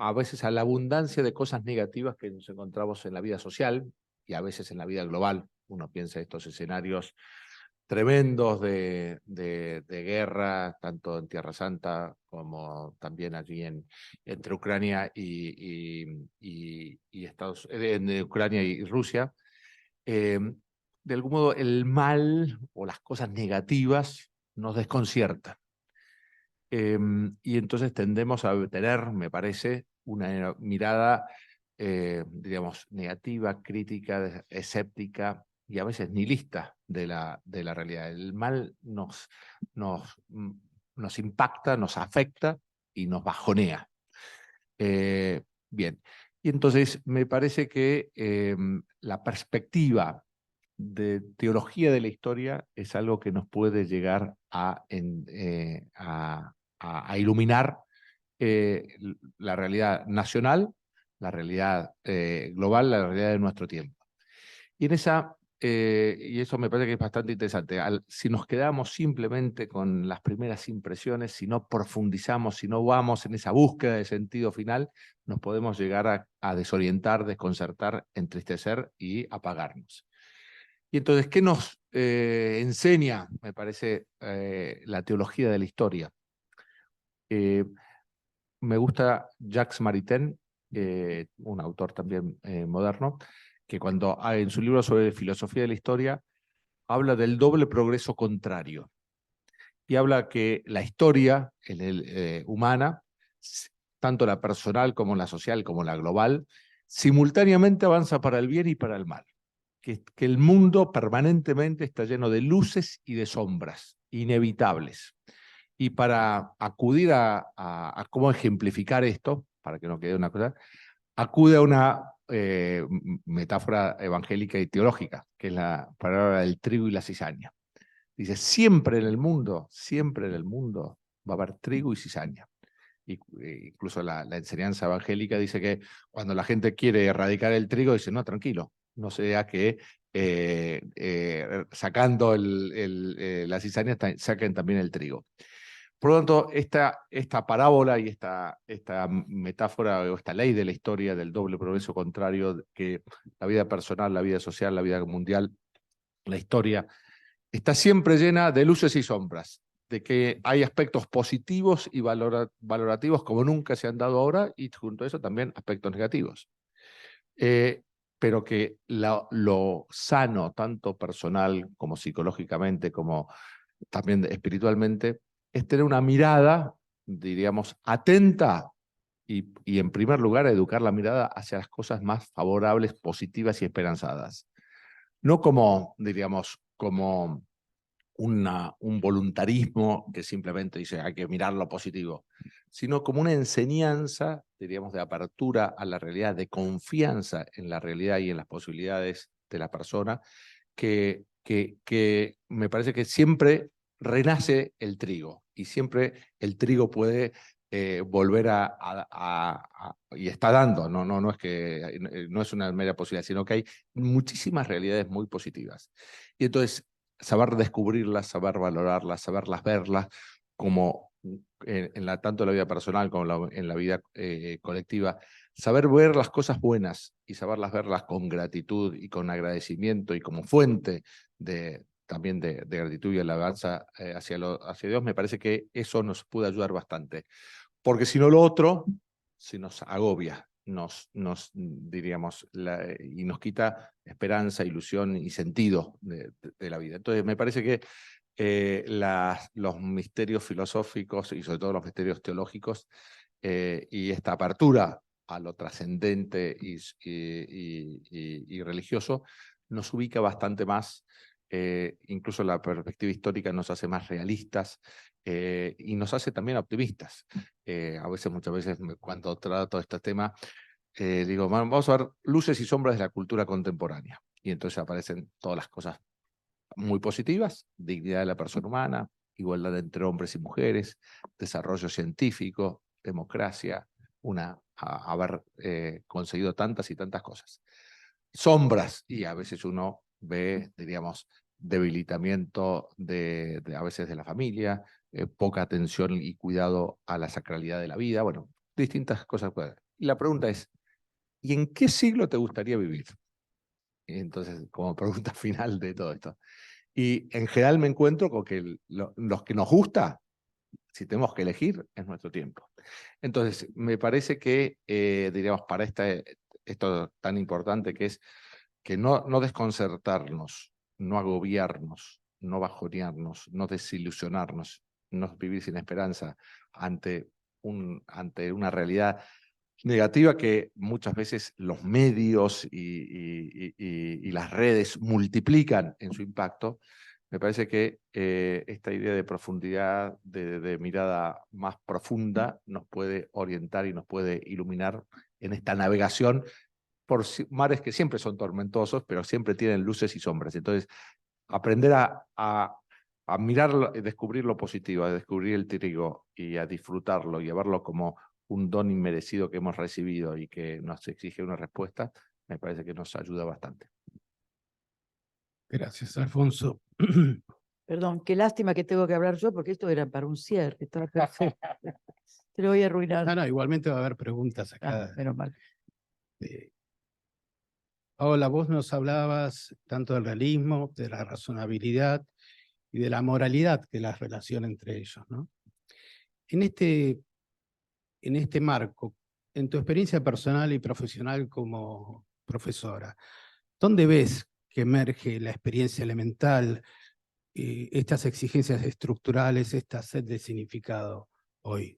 a veces a la abundancia de cosas negativas que nos encontramos en la vida social y a veces en la vida global. Uno piensa en estos escenarios tremendos de guerra, tanto en Tierra Santa como también allí entre Ucrania y en Ucrania y Rusia. De algún modo el mal o las cosas negativas nos desconciertan. Y entonces tendemos a tener, me parece, una mirada, digamos, negativa, crítica, escéptica y a veces nihilista de la realidad. El mal nos impacta, nos afecta y nos bajonea. Bien, y entonces me parece que la perspectiva de teología de la historia es algo que nos puede llegar a iluminar la realidad nacional, la realidad global, la realidad de nuestro tiempo. Y en esa, y eso me parece que es bastante interesante, si nos quedamos simplemente con las primeras impresiones, si no profundizamos, si no vamos en esa búsqueda de sentido final, nos podemos llegar a desorientar, desconcertar, entristecer y apagarnos. Y entonces, ¿qué nos enseña, me parece, la teología de la historia? Me gusta Jacques Maritain, un autor también moderno, que cuando en su libro sobre filosofía de la historia habla del doble progreso contrario. Y habla que la historia humana, tanto la personal como la social como la global, simultáneamente avanza para el bien y para el mal. Que el mundo permanentemente está lleno de luces y de sombras inevitables. Y para acudir a cómo ejemplificar esto, para que no quede una cosa, acude a una metáfora evangélica y teológica, que es la palabra del trigo y la cizaña. Dice, siempre en el mundo va a haber trigo y cizaña. Incluso la enseñanza evangélica dice que cuando la gente quiere erradicar el trigo, dice, no, tranquilo, no sea que sacando la cizaña saquen también el trigo. Por lo tanto, esta parábola y esta metáfora o esta ley de la historia del doble progreso contrario, que la vida personal, la vida social, la vida mundial, la historia, está siempre llena de luces y sombras, de que hay aspectos positivos y valorativos como nunca se han dado ahora, y junto a eso también aspectos negativos. Pero que lo sano, tanto personal como psicológicamente, como también espiritualmente, es tener una mirada, diríamos, atenta y en primer lugar educar la mirada hacia las cosas más favorables, positivas y esperanzadas. No como, diríamos, como un voluntarismo que simplemente dice hay que mirar lo positivo, sino como una enseñanza, diríamos, de apertura a la realidad, de confianza en la realidad y en las posibilidades de la persona, que me parece que siempre renace el trigo y siempre el trigo puede volver y está dando, no es que no es una mera posibilidad, sino que hay muchísimas realidades muy positivas. Y entonces saber descubrirlas, saber valorarlas, saberlas verlas como tanto en la vida personal como en la vida colectiva, saber ver las cosas buenas y saberlas verlas con gratitud y con agradecimiento y como fuente también de gratitud y alabanza hacia Dios, me parece que eso nos puede ayudar bastante. Porque si no lo otro, se nos agobia, diríamos, y nos quita esperanza, ilusión y sentido de la vida. Entonces me parece que los misterios filosóficos y sobre todo los misterios teológicos y esta apertura a lo trascendente y religioso nos ubica bastante más, incluso la perspectiva histórica nos hace más realistas y nos hace también optimistas. Muchas veces cuando trato este tema, digo, vamos a ver luces y sombras de la cultura contemporánea. Y entonces aparecen todas las cosas muy positivas, dignidad de la persona humana, igualdad entre hombres y mujeres, desarrollo científico, democracia, haber conseguido tantas y tantas cosas. Sombras, y a veces uno ve, diríamos, debilitamiento a veces de la familia, poca atención y cuidado a la sacralidad de la vida, bueno, distintas cosas. Y la pregunta es, ¿y en qué siglo te gustaría vivir? Entonces, como pregunta final de todo esto. Y en general me encuentro con que los que nos gusta, si tenemos que elegir, es nuestro tiempo. Entonces, me parece que, diríamos, para esto tan importante que es que no desconcertarnos, no agobiarnos, no bajonearnos, no desilusionarnos, no vivir sin esperanza ante una realidad negativa que muchas veces los medios y las redes multiplican en su impacto. Me parece que esta idea de profundidad, de mirada más profunda, nos puede orientar y nos puede iluminar en esta navegación por mares que siempre son tormentosos, pero siempre tienen luces y sombras. Entonces, aprender a mirarlo, descubrir lo positivo, a descubrir el trigo y a disfrutarlo y a verlo como un don inmerecido que hemos recibido y que nos exige una respuesta, me parece que nos ayuda bastante. Gracias, Alfonso. Perdón, qué lástima que tengo que hablar yo, porque esto era para un cierre. Estaba perfecto. Te lo voy a arruinar. No, igualmente va a haber preguntas Ah, acá. menos mal. Paola, vos nos hablabas tanto del realismo, de la razonabilidad y de la moralidad que las relaciona entre ellos, ¿no? En este marco, en tu experiencia personal y profesional como profesora, ¿dónde ves que emerge la experiencia elemental, estas exigencias estructurales, esta sed de significado hoy?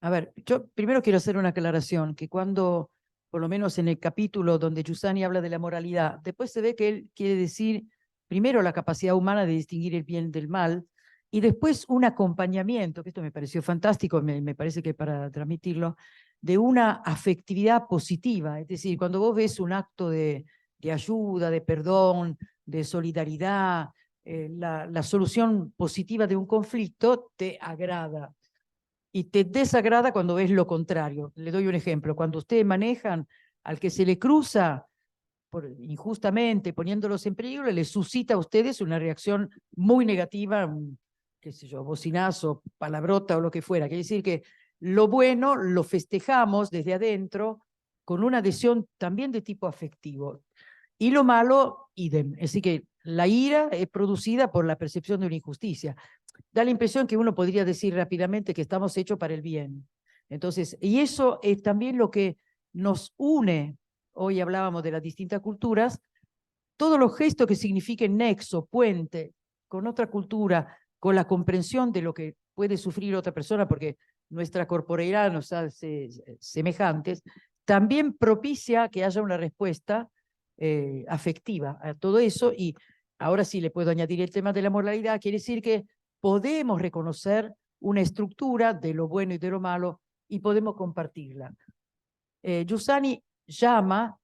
A ver, yo primero quiero hacer una aclaración, que cuando, por lo menos en el capítulo donde Giussani habla de la moralidad, después se ve que él quiere decir primero la capacidad humana de distinguir el bien del mal, y después un acompañamiento, que esto me pareció fantástico, me parece que para transmitirlo, de una afectividad positiva. Es decir, cuando vos ves un acto de ayuda, de perdón, de solidaridad, la solución positiva de un conflicto te agrada. Y te desagrada cuando ves lo contrario. Le doy un ejemplo. Cuando ustedes manejan al que se le cruza injustamente, poniéndolos en peligro, le suscita a ustedes una reacción muy negativa, qué sé yo, bocinazo, palabrota o lo que fuera. Quiere decir que lo bueno lo festejamos desde adentro con una adhesión también de tipo afectivo. Y lo malo, idem. Así que la ira es producida por la percepción de una injusticia. Da la impresión que uno podría decir rápidamente que estamos hechos para el bien. Entonces, y eso es también lo que nos une. Hoy hablábamos de las distintas culturas, todos los gestos que signifiquen nexo, puente con otra cultura, con la comprensión de lo que puede sufrir otra persona, porque nuestra corporeidad nos hace semejantes, también propicia que haya una respuesta afectiva a todo eso. Y ahora sí le puedo añadir el tema de la moralidad, quiere decir que podemos reconocer una estructura de lo bueno y de lo malo y podemos compartirla. Giussani llama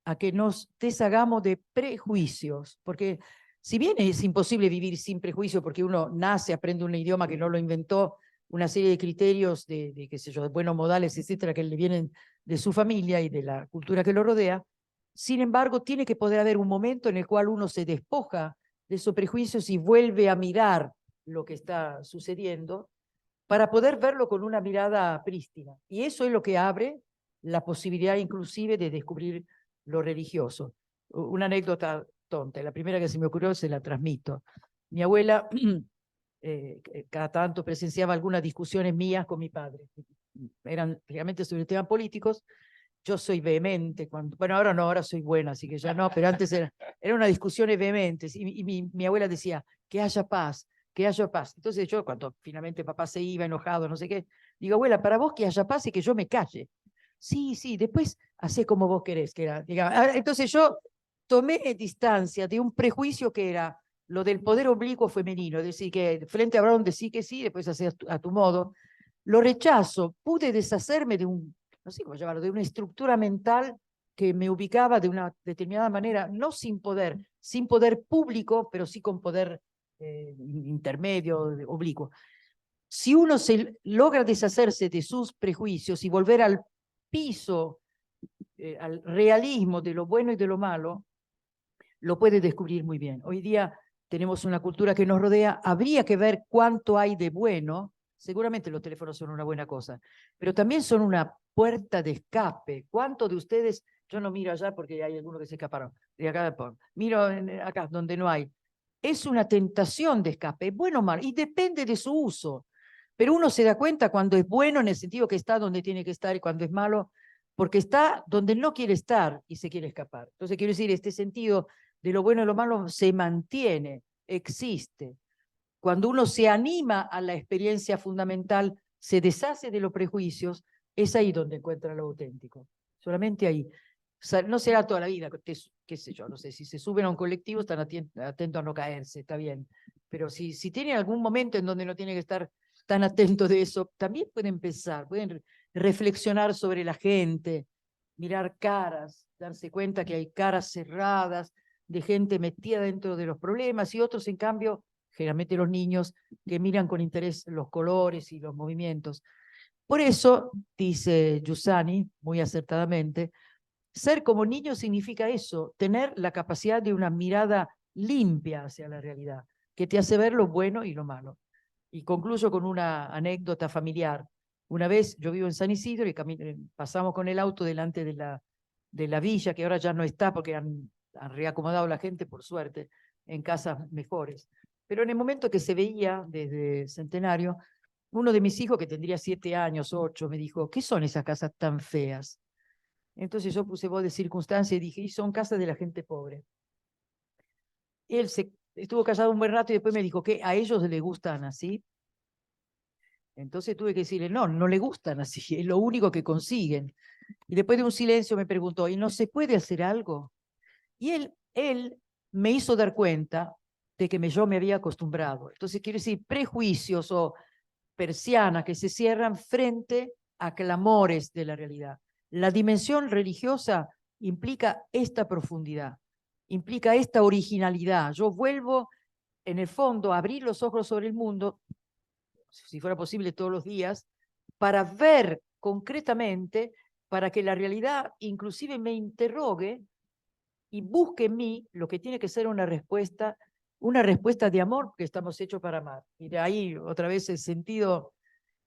a que nos deshagamos de prejuicios, porque si bien es imposible vivir sin prejuicio, porque uno nace, aprende un idioma que no lo inventó, una serie de criterios de qué sé yo, de buenos modales, etcétera, que le vienen de su familia y de la cultura que lo rodea, sin embargo, tiene que poder haber un momento en el cual uno se despoja de esos prejuicios y vuelve a mirar lo que está sucediendo para poder verlo con una mirada prístina. Y eso es lo que abre la posibilidad inclusive de descubrir lo religioso. Una anécdota tonta, la primera que se me ocurrió se la transmito. Mi abuela cada tanto presenciaba algunas discusiones mías con mi padre. Eran realmente sobre temas políticos. Yo soy vehemente, bueno, ahora no, ahora soy buena, así que ya no, pero antes era una discusión vehemente. Y mi abuela decía, que haya paz, que haya paz. Entonces yo, cuando finalmente papá se iba enojado, no sé qué, digo, abuela, para vos que haya paz y que yo me calle. Sí, sí, después hacé como vos querés, que era, digamos. Entonces yo tomé distancia de un prejuicio que era lo del poder oblicuo femenino, es decir, que frente a Brown decís que sí, después haces a tu modo. Lo rechazo, pude deshacerme de no sé cómo llamarlo, de una estructura mental que me ubicaba de una determinada manera, no sin poder público, pero sí con poder intermedio, oblicuo. Si uno se logra deshacerse de sus prejuicios y volver al piso, al realismo de lo bueno y de lo malo, lo puede descubrir muy bien. Hoy día tenemos una cultura que nos rodea, habría que ver cuánto hay de bueno. Seguramente los teléfonos son una buena cosa, pero también son una puerta de escape. ¿Cuántos de ustedes, yo no miro allá porque hay algunos que se escaparon, de acá, miro acá donde no hay? Es una tentación de escape, bueno o malo, y depende de su uso. Pero uno se da cuenta cuando es bueno en el sentido que está donde tiene que estar y cuando es malo porque está donde no quiere estar y se quiere escapar. Entonces quiero decir, este sentido de lo bueno y lo malo se mantiene, existe. Cuando uno se anima a la experiencia fundamental, se deshace de los prejuicios, es ahí donde encuentra lo auténtico. Solamente ahí. No será toda la vida, qué sé yo, no sé, si se suben a un colectivo están atentos a no caerse, está bien. Pero si tienen algún momento en donde no tienen que estar tan atentos de eso, también pueden empezar, pueden reflexionar sobre la gente, mirar caras, darse cuenta que hay caras cerradas de gente metida dentro de los problemas y otros, en cambio, generalmente los niños, que miran con interés los colores y los movimientos. Por eso, dice Giussani, muy acertadamente, ser como niño significa eso, tener la capacidad de una mirada limpia hacia la realidad, que te hace ver lo bueno y lo malo. Y concluyo con una anécdota familiar. Una vez yo vivo en San Isidro y pasamos con el auto delante de la villa, que ahora ya no está porque han reacomodado la gente, por suerte, en casas mejores. Pero en el momento que se veía desde Centenario, uno de mis hijos, que tendría 7 años, 8, me dijo, ¿qué son esas casas tan feas? Entonces yo puse voz de circunstancia y dije, y son casas de la gente pobre. Él estuvo callado un buen rato y después me dijo que a ellos les gustan así. Entonces tuve que decirle, no, no le gustan así, es lo único que consiguen. Y después de un silencio me preguntó, ¿y no se puede hacer algo? Y él me hizo dar cuenta de que yo me había acostumbrado. Entonces quiero decir, prejuicios o persianas que se cierran frente a clamores de la realidad. La dimensión religiosa implica esta profundidad, implica esta originalidad. Yo vuelvo, en el fondo, a abrir los ojos sobre el mundo, si fuera posible todos los días, para ver concretamente, para que la realidad inclusive me interrogue y busque en mí lo que tiene que ser una respuesta de amor, porque estamos hechos para amar. Y de ahí otra vez el sentido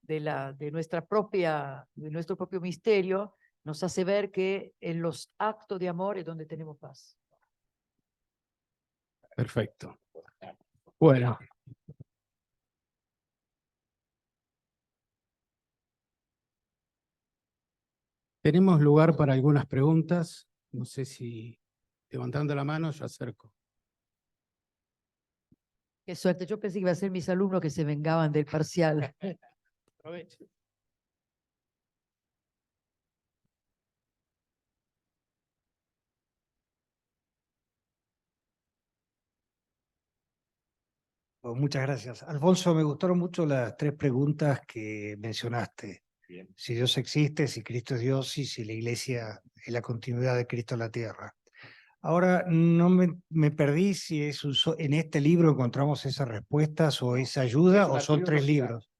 de nuestro propio misterio nos hace ver que en los actos de amor es donde tenemos paz. Perfecto. Bueno. Tenemos lugar para algunas preguntas. No sé si levantando la mano yo acerco. Qué suerte, yo pensé que iba a ser mis alumnos que se vengaban del parcial. Aproveche. Oh, muchas gracias. Alfonso, me gustaron mucho las 3 preguntas que mencionaste. Bien. Si Dios existe, si Cristo es Dios y si la Iglesia es la continuidad de Cristo en la tierra. Ahora, no me perdí si es en este libro encontramos esas respuestas o esa ayuda o son 3 libros.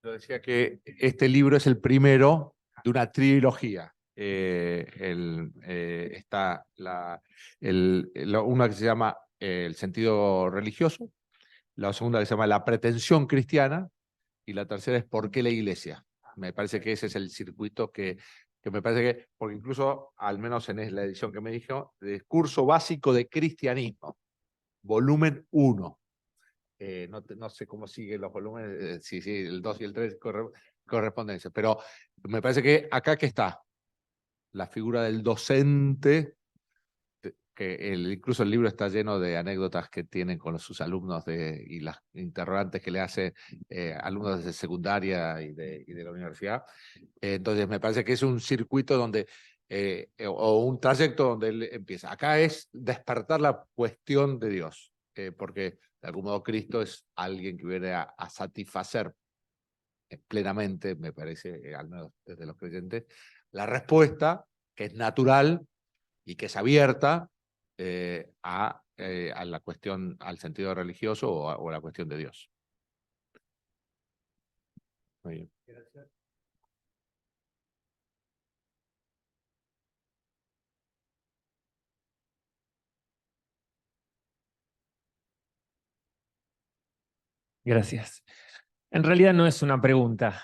Yo decía que este libro es el primero de una trilogía. Está una que se llama El sentido religioso, la segunda que se llama La pretensión cristiana y la tercera es ¿Por qué la Iglesia? Me parece que ese es el circuito que me parece que, porque incluso, al menos en la edición que me dijo, Discurso básico de cristianismo, volumen 1. No sé cómo siguen los volúmenes, si el 2 y el 3 correspondencia, pero me parece que acá que está la figura del docente, que incluso el libro está lleno de anécdotas que tienen con sus alumnos y las interrogantes que le hace alumnos de secundaria y de la universidad. Entonces me parece que es un circuito donde, o un trayecto donde él empieza. Acá es despertar la cuestión de Dios, porque de algún modo Cristo es alguien que viene a satisfacer plenamente, me parece, al menos desde los creyentes, la respuesta que es natural y que es abierta a la cuestión, al sentido religioso o a la cuestión de Dios. Muy bien. Gracias. Gracias. En realidad no es una pregunta,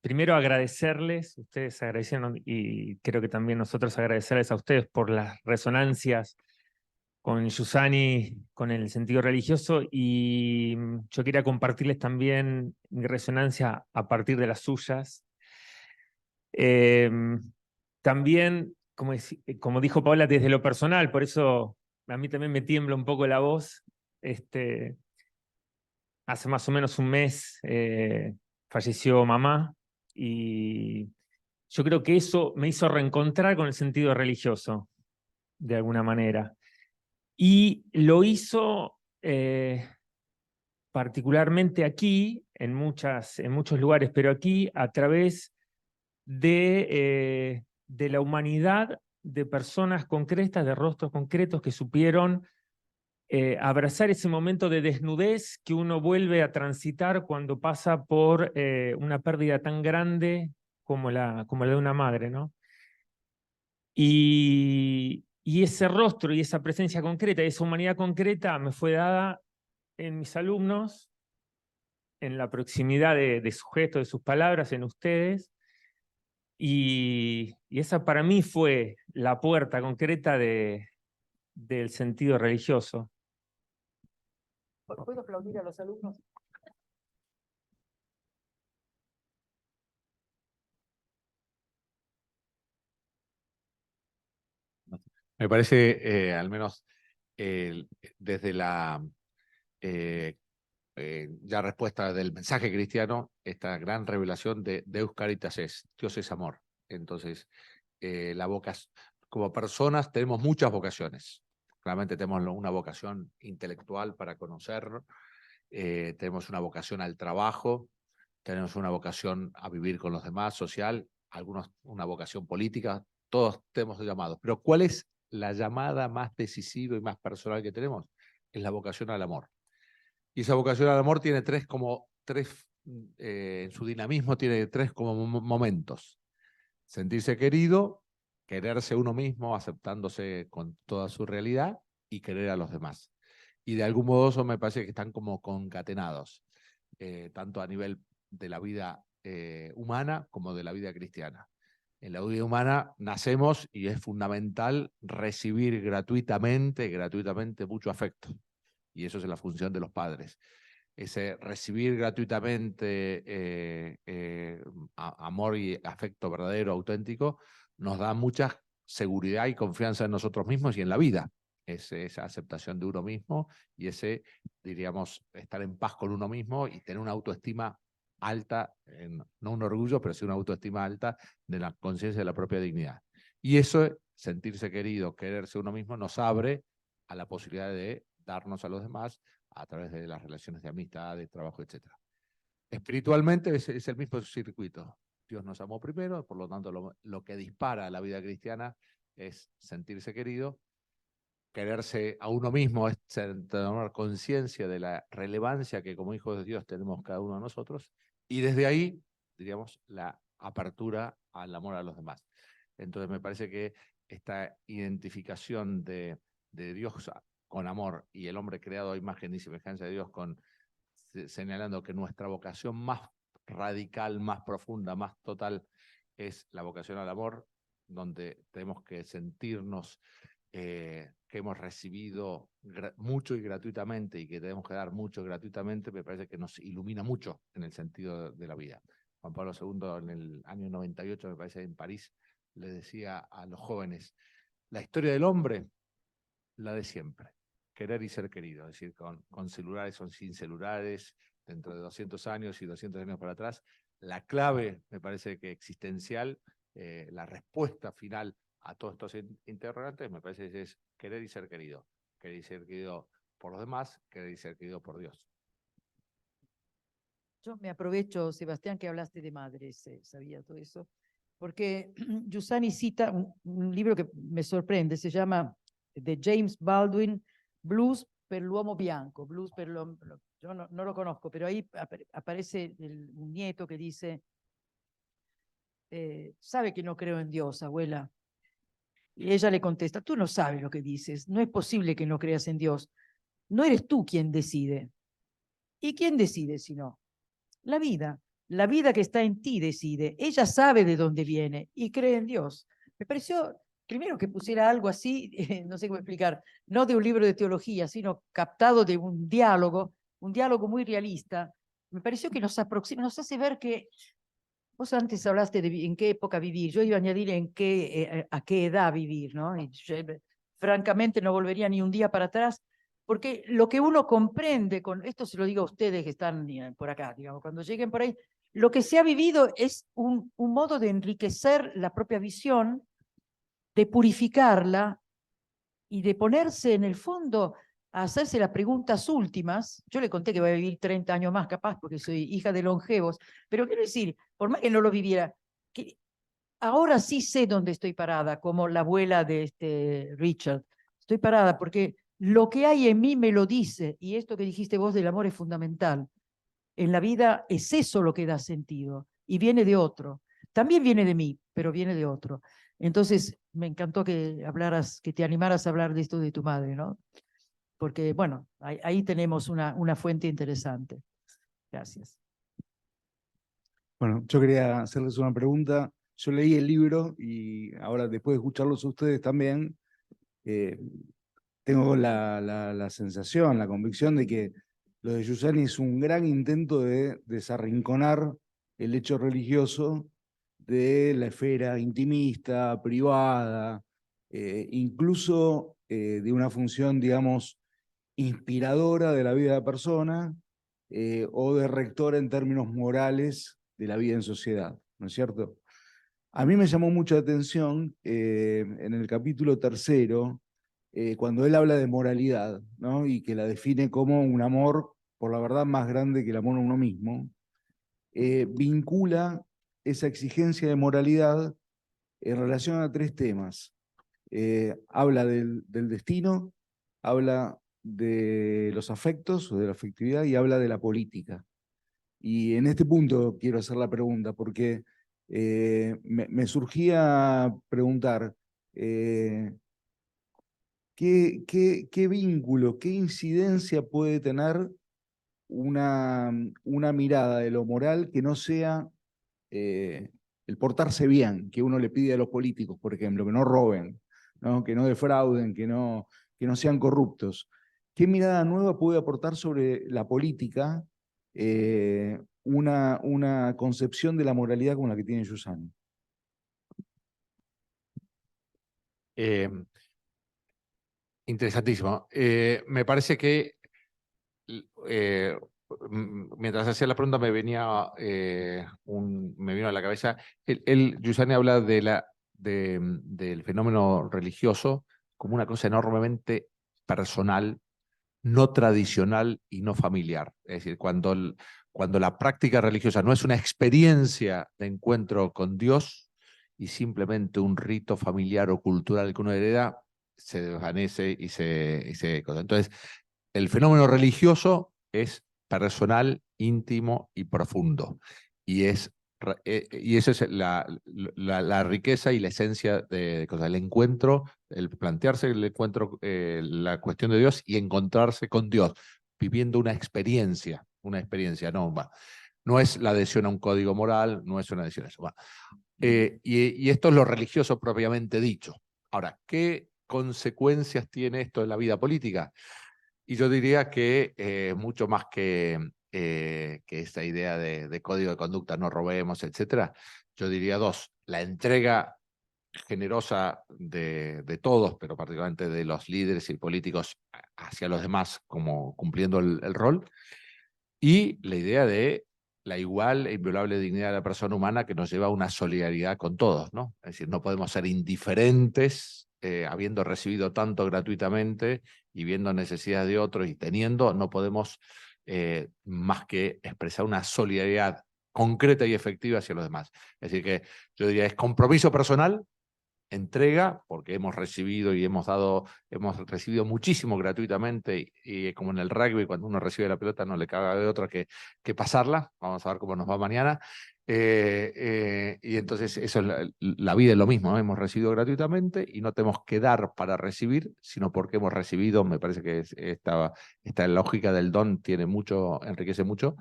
primero agradecerles, ustedes agradecieron y creo que también nosotros agradecerles a ustedes por las resonancias con Giussani, con el sentido religioso, y yo quería compartirles también mi resonancia a partir de las suyas. También, como dijo Paola, desde lo personal, por eso a mí también me tiembla un poco la voz. Hace más o menos un mes falleció mamá y yo creo que eso me hizo reencontrar con el sentido religioso, de alguna manera. Y lo hizo particularmente aquí, en muchos lugares, pero aquí a través de la humanidad, de personas concretas, de rostros concretos que supieron abrazar ese momento de desnudez que uno vuelve a transitar cuando pasa por una pérdida tan grande como la de una madre, ¿no? Y ese rostro y esa presencia concreta, esa humanidad concreta me fue dada en mis alumnos, en la proximidad de su gesto, de sus palabras, en ustedes. Y esa para mí fue la puerta concreta del sentido religioso. ¿Puedo aplaudir a los alumnos? Me parece, al menos desde la ya respuesta del mensaje cristiano, esta gran revelación de Deus Caritas es, Dios es amor. Entonces, como personas tenemos muchas vocaciones. Claramente tenemos una vocación intelectual para conocer, tenemos una vocación al trabajo, tenemos una vocación a vivir con los demás, social, algunos una vocación política, todos tenemos llamados. Pero ¿cuál es la llamada más decisiva y más personal que tenemos? Es la vocación al amor. Y esa vocación al amor tiene en su dinamismo tiene tres como momentos. Sentirse querido, quererse uno mismo, aceptándose con toda su realidad y querer a los demás. Y de algún modo eso me parece que están como concatenados, tanto a nivel de la vida humana como de la vida cristiana. En la vida humana nacemos y es fundamental recibir gratuitamente mucho afecto. Y eso es la función de los padres. Ese recibir gratuitamente amor y afecto verdadero, auténtico, nos da mucha seguridad y confianza en nosotros mismos y en la vida. Esa aceptación de uno mismo y ese, diríamos, estar en paz con uno mismo y tener una autoestima alta, no un orgullo, pero sí una autoestima alta de la conciencia de la propia dignidad. Y eso, sentirse querido, quererse uno mismo, nos abre a la posibilidad de darnos a los demás a través de las relaciones de amistad, de trabajo, etc. Espiritualmente es el mismo circuito. Dios nos amó primero, por lo tanto lo que dispara a la vida cristiana es sentirse querido, quererse a uno mismo, es tener conciencia de la relevancia que como hijos de Dios tenemos cada uno de nosotros, y desde ahí, diríamos, la apertura al amor a los demás. Entonces me parece que esta identificación de Dios con amor y el hombre creado a imagen y semejanza de Dios, señalando que nuestra vocación más radical, más profunda, más total es la vocación al amor, donde tenemos que sentirnos que hemos recibido mucho y gratuitamente y que tenemos que dar mucho gratuitamente, me parece que nos ilumina mucho en el sentido de la vida. Juan Pablo II en el año 98, me parece, en París, le decía a los jóvenes, la historia del hombre, la de siempre, querer y ser querido, es decir, con celulares o sin celulares, dentro de 200 años y 200 años para atrás, la clave, me parece que existencial, la respuesta final a todos estos interrogantes, me parece que es querer y ser querido por los demás, querer y ser querido por Dios. Yo me aprovecho, Sebastián, que hablaste de madres, sabía todo eso, porque Giussani cita un libro que me sorprende, se llama de James Baldwin, Blues per l'uomo bianco, Blues per l'uomo, yo no lo conozco, pero ahí aparece un nieto que dice, sabe que no creo en Dios, abuela. Y ella le contesta, tú no sabes lo que dices, no es posible que no creas en Dios, no eres tú quien decide. ¿Y quién decide si no? La vida que está en ti decide, ella sabe de dónde viene y cree en Dios. Me pareció, primero que pusiera algo así, no sé cómo explicar, no de un libro de teología, sino captado de un diálogo muy realista. Me pareció que nos aproxima, nos hace ver que vos antes hablaste de en qué época vivir, yo iba a añadir a qué edad vivir, ¿no? Y yo, francamente no volvería ni un día para atrás, porque lo que uno comprende, esto se lo digo a ustedes que están por acá, digamos, cuando lleguen por ahí, lo que se ha vivido es un modo de enriquecer la propia visión, de purificarla y de ponerse en el fondo a hacerse las preguntas últimas. Yo le conté que voy a vivir 30 años más, capaz, porque soy hija de longevos, pero quiero decir, por más que no lo viviera, que ahora sí sé dónde estoy parada, como la abuela de Richard. Estoy parada porque lo que hay en mí me lo dice, y esto que dijiste vos del amor es fundamental. En la vida es eso lo que da sentido, y viene de otro. También viene de mí, pero viene de otro. Entonces, me encantó que hablaras, que te animaras a hablar de esto de tu madre, ¿no? Porque, bueno, ahí tenemos una fuente interesante. Gracias. Bueno, yo quería hacerles una pregunta. Yo leí el libro y ahora, después de escucharlos a ustedes también, tengo la sensación, la convicción de que lo de Giussani es un gran intento de desarrinconar el hecho religioso de la esfera intimista, privada, incluso de una función, digamos, inspiradora de la vida de la persona o de rectora en términos morales de la vida en sociedad, ¿no es cierto? A mí me llamó mucho la atención en el capítulo 3, cuando él habla de moralidad, ¿no? Y que la define como un amor por la verdad más grande que el amor a uno mismo, vincula esa exigencia de moralidad en relación a 3 temas. Habla del destino, habla de los afectos o de la afectividad y habla de la política. Y en este punto quiero hacer la pregunta porque me surgía preguntar qué vínculo, qué incidencia puede tener una mirada de lo moral que no sea el portarse bien, que uno le pide a los políticos, por ejemplo, que no roben, ¿no? Que no defrauden, que no sean corruptos. ¿Qué mirada nueva puede aportar sobre la política una concepción de la moralidad como la que tiene Giussani? Interesantísimo. Me parece que mientras hacía la pregunta me vino a la cabeza, Giussani habla del fenómeno religioso como una cosa enormemente personal, no tradicional y no familiar. Es decir, cuando la práctica religiosa no es una experiencia de encuentro con Dios y simplemente un rito familiar o cultural que uno hereda, se desvanece y se... Entonces, el fenómeno religioso es personal, íntimo y profundo. Y eso es la riqueza y la esencia de cosas. El encuentro, el plantearse el encuentro, la cuestión de Dios y encontrarse con Dios, viviendo una experiencia no, no es la adhesión a un código moral, no es una adhesión a eso. Y esto es lo religioso propiamente dicho. Ahora, ¿qué consecuencias tiene esto en la vida política? Y yo diría que mucho más que esta idea de código de conducta, no robemos, etcétera, yo diría 2. La entrega generosa de todos, pero particularmente de los líderes y políticos hacia los demás, como cumpliendo el rol. Y la idea de la igual e inviolable dignidad de la persona humana que nos lleva a una solidaridad con todos, ¿no? Es decir, no podemos ser indiferentes habiendo recibido tanto gratuitamente y viendo necesidades de otros y teniendo, no podemos más que expresar una solidaridad concreta y efectiva hacia los demás. Es decir, que yo diría, es compromiso personal, entrega, porque hemos recibido y hemos recibido muchísimo gratuitamente y como en el rugby, cuando uno recibe la pelota no le caga de otra que pasarla. Vamos a ver cómo nos va mañana. Y entonces eso es la vida es lo mismo, ¿no? Hemos recibido gratuitamente y no tenemos que dar para recibir, sino porque hemos recibido. Me parece que esta lógica del don tiene mucho, enriquece mucho.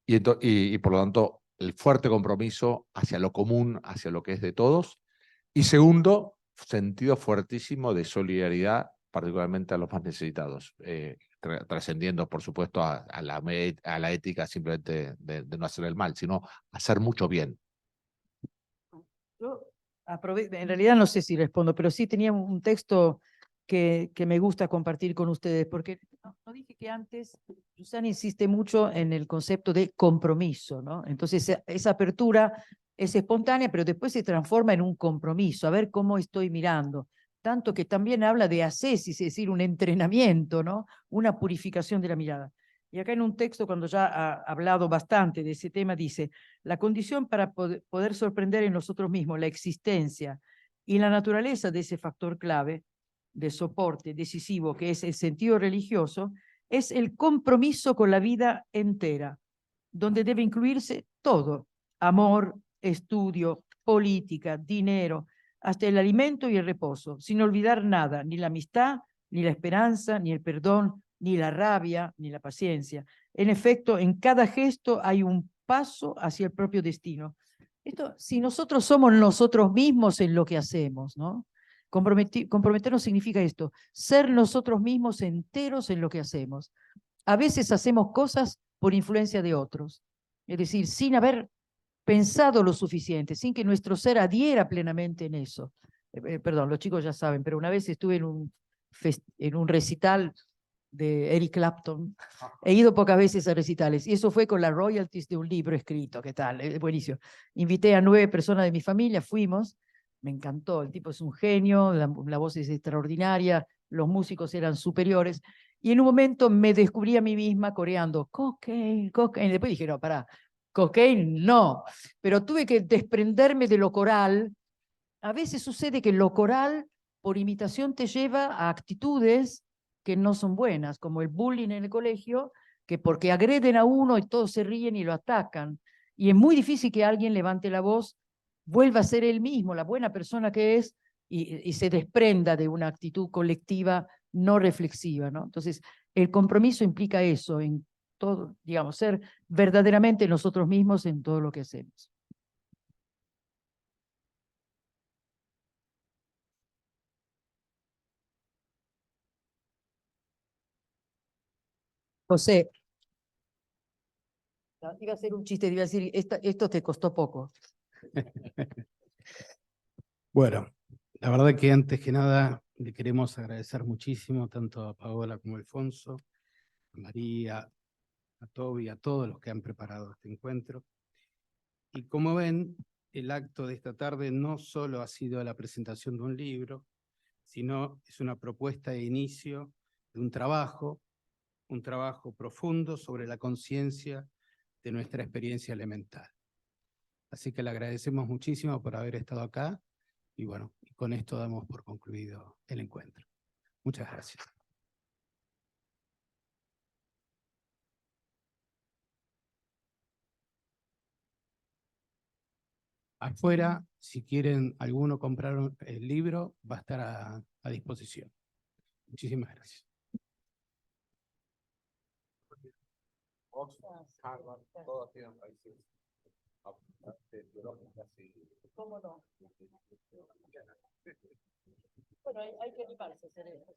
Y por lo tanto, el fuerte compromiso hacia lo común, hacia lo que es de todos. Y segundo, sentido fuertísimo de solidaridad, particularmente a los más necesitados, trascendiendo, por supuesto, a la ética simplemente de no hacer el mal, sino hacer mucho bien. Yo en realidad no sé si respondo, pero sí tenía un texto que me gusta compartir con ustedes, porque no dije que antes Giussani insiste mucho en el concepto de compromiso, ¿no? Entonces esa apertura es espontánea, pero después se transforma en un compromiso, a ver cómo estoy mirando. tanto que también habla de ascesis, es decir, un entrenamiento, ¿no? Una purificación de la mirada. Y acá en un texto, cuando ya ha hablado bastante de ese tema, dice, la condición para poder sorprender en nosotros mismos la existencia y la naturaleza de ese factor clave de soporte decisivo que es el sentido religioso, es el compromiso con la vida entera, donde debe incluirse todo: amor, estudio, política, dinero, hasta el alimento y el reposo, sin olvidar nada, ni la amistad, ni la esperanza, ni el perdón, ni la rabia, ni la paciencia. En efecto, en cada gesto hay un paso hacia el propio destino. Esto, si nosotros somos nosotros mismos en lo que hacemos, ¿no? Comprometernos significa esto, ser nosotros mismos enteros en lo que hacemos. A veces hacemos cosas por influencia de otros, es decir, sin haber pensado lo suficiente, sin que nuestro ser adhiera plenamente en eso. Perdón, los chicos ya saben, pero una vez estuve en un recital de Eric Clapton. He ido pocas veces a recitales y eso fue con las royalties de un libro escrito. ¿Qué tal? Buenísimo. Invité a 9 personas de mi familia, fuimos, me encantó, el tipo es un genio, la voz es extraordinaria, los músicos eran superiores y en un momento me descubrí a mí misma coreando cocaine, cocaine. Después dije, no, pará, cocaine no, pero tuve que desprenderme de lo coral. A veces sucede que lo coral por imitación te lleva a actitudes que no son buenas, como el bullying en el colegio, que porque agreden a uno y todos se ríen y lo atacan. Y es muy difícil que alguien levante la voz, vuelva a ser él mismo, la buena persona que es, y se desprenda de una actitud colectiva no reflexiva, ¿no? Entonces, el compromiso implica eso, en todo, digamos, ser verdaderamente nosotros mismos en todo lo que hacemos. José, iba a hacer un chiste, iba a decir, esto te costó poco. Bueno, la verdad que antes que nada le queremos agradecer muchísimo tanto a Paola como a Alfonso, a María, a Toby, a todos los que han preparado este encuentro. Y como ven, el acto de esta tarde no solo ha sido la presentación de un libro, sino es una propuesta de inicio de un trabajo profundo sobre la conciencia de nuestra experiencia elemental. Así que le agradecemos muchísimo por haber estado acá y bueno, con esto damos por concluido el encuentro. Muchas gracias. Afuera, si quieren alguno comprar el libro, va a estar a disposición. Muchísimas gracias. Harvard, todos tienen países teológicas y... ¿Cómo no? Bueno, hay que animarse a hacer eso.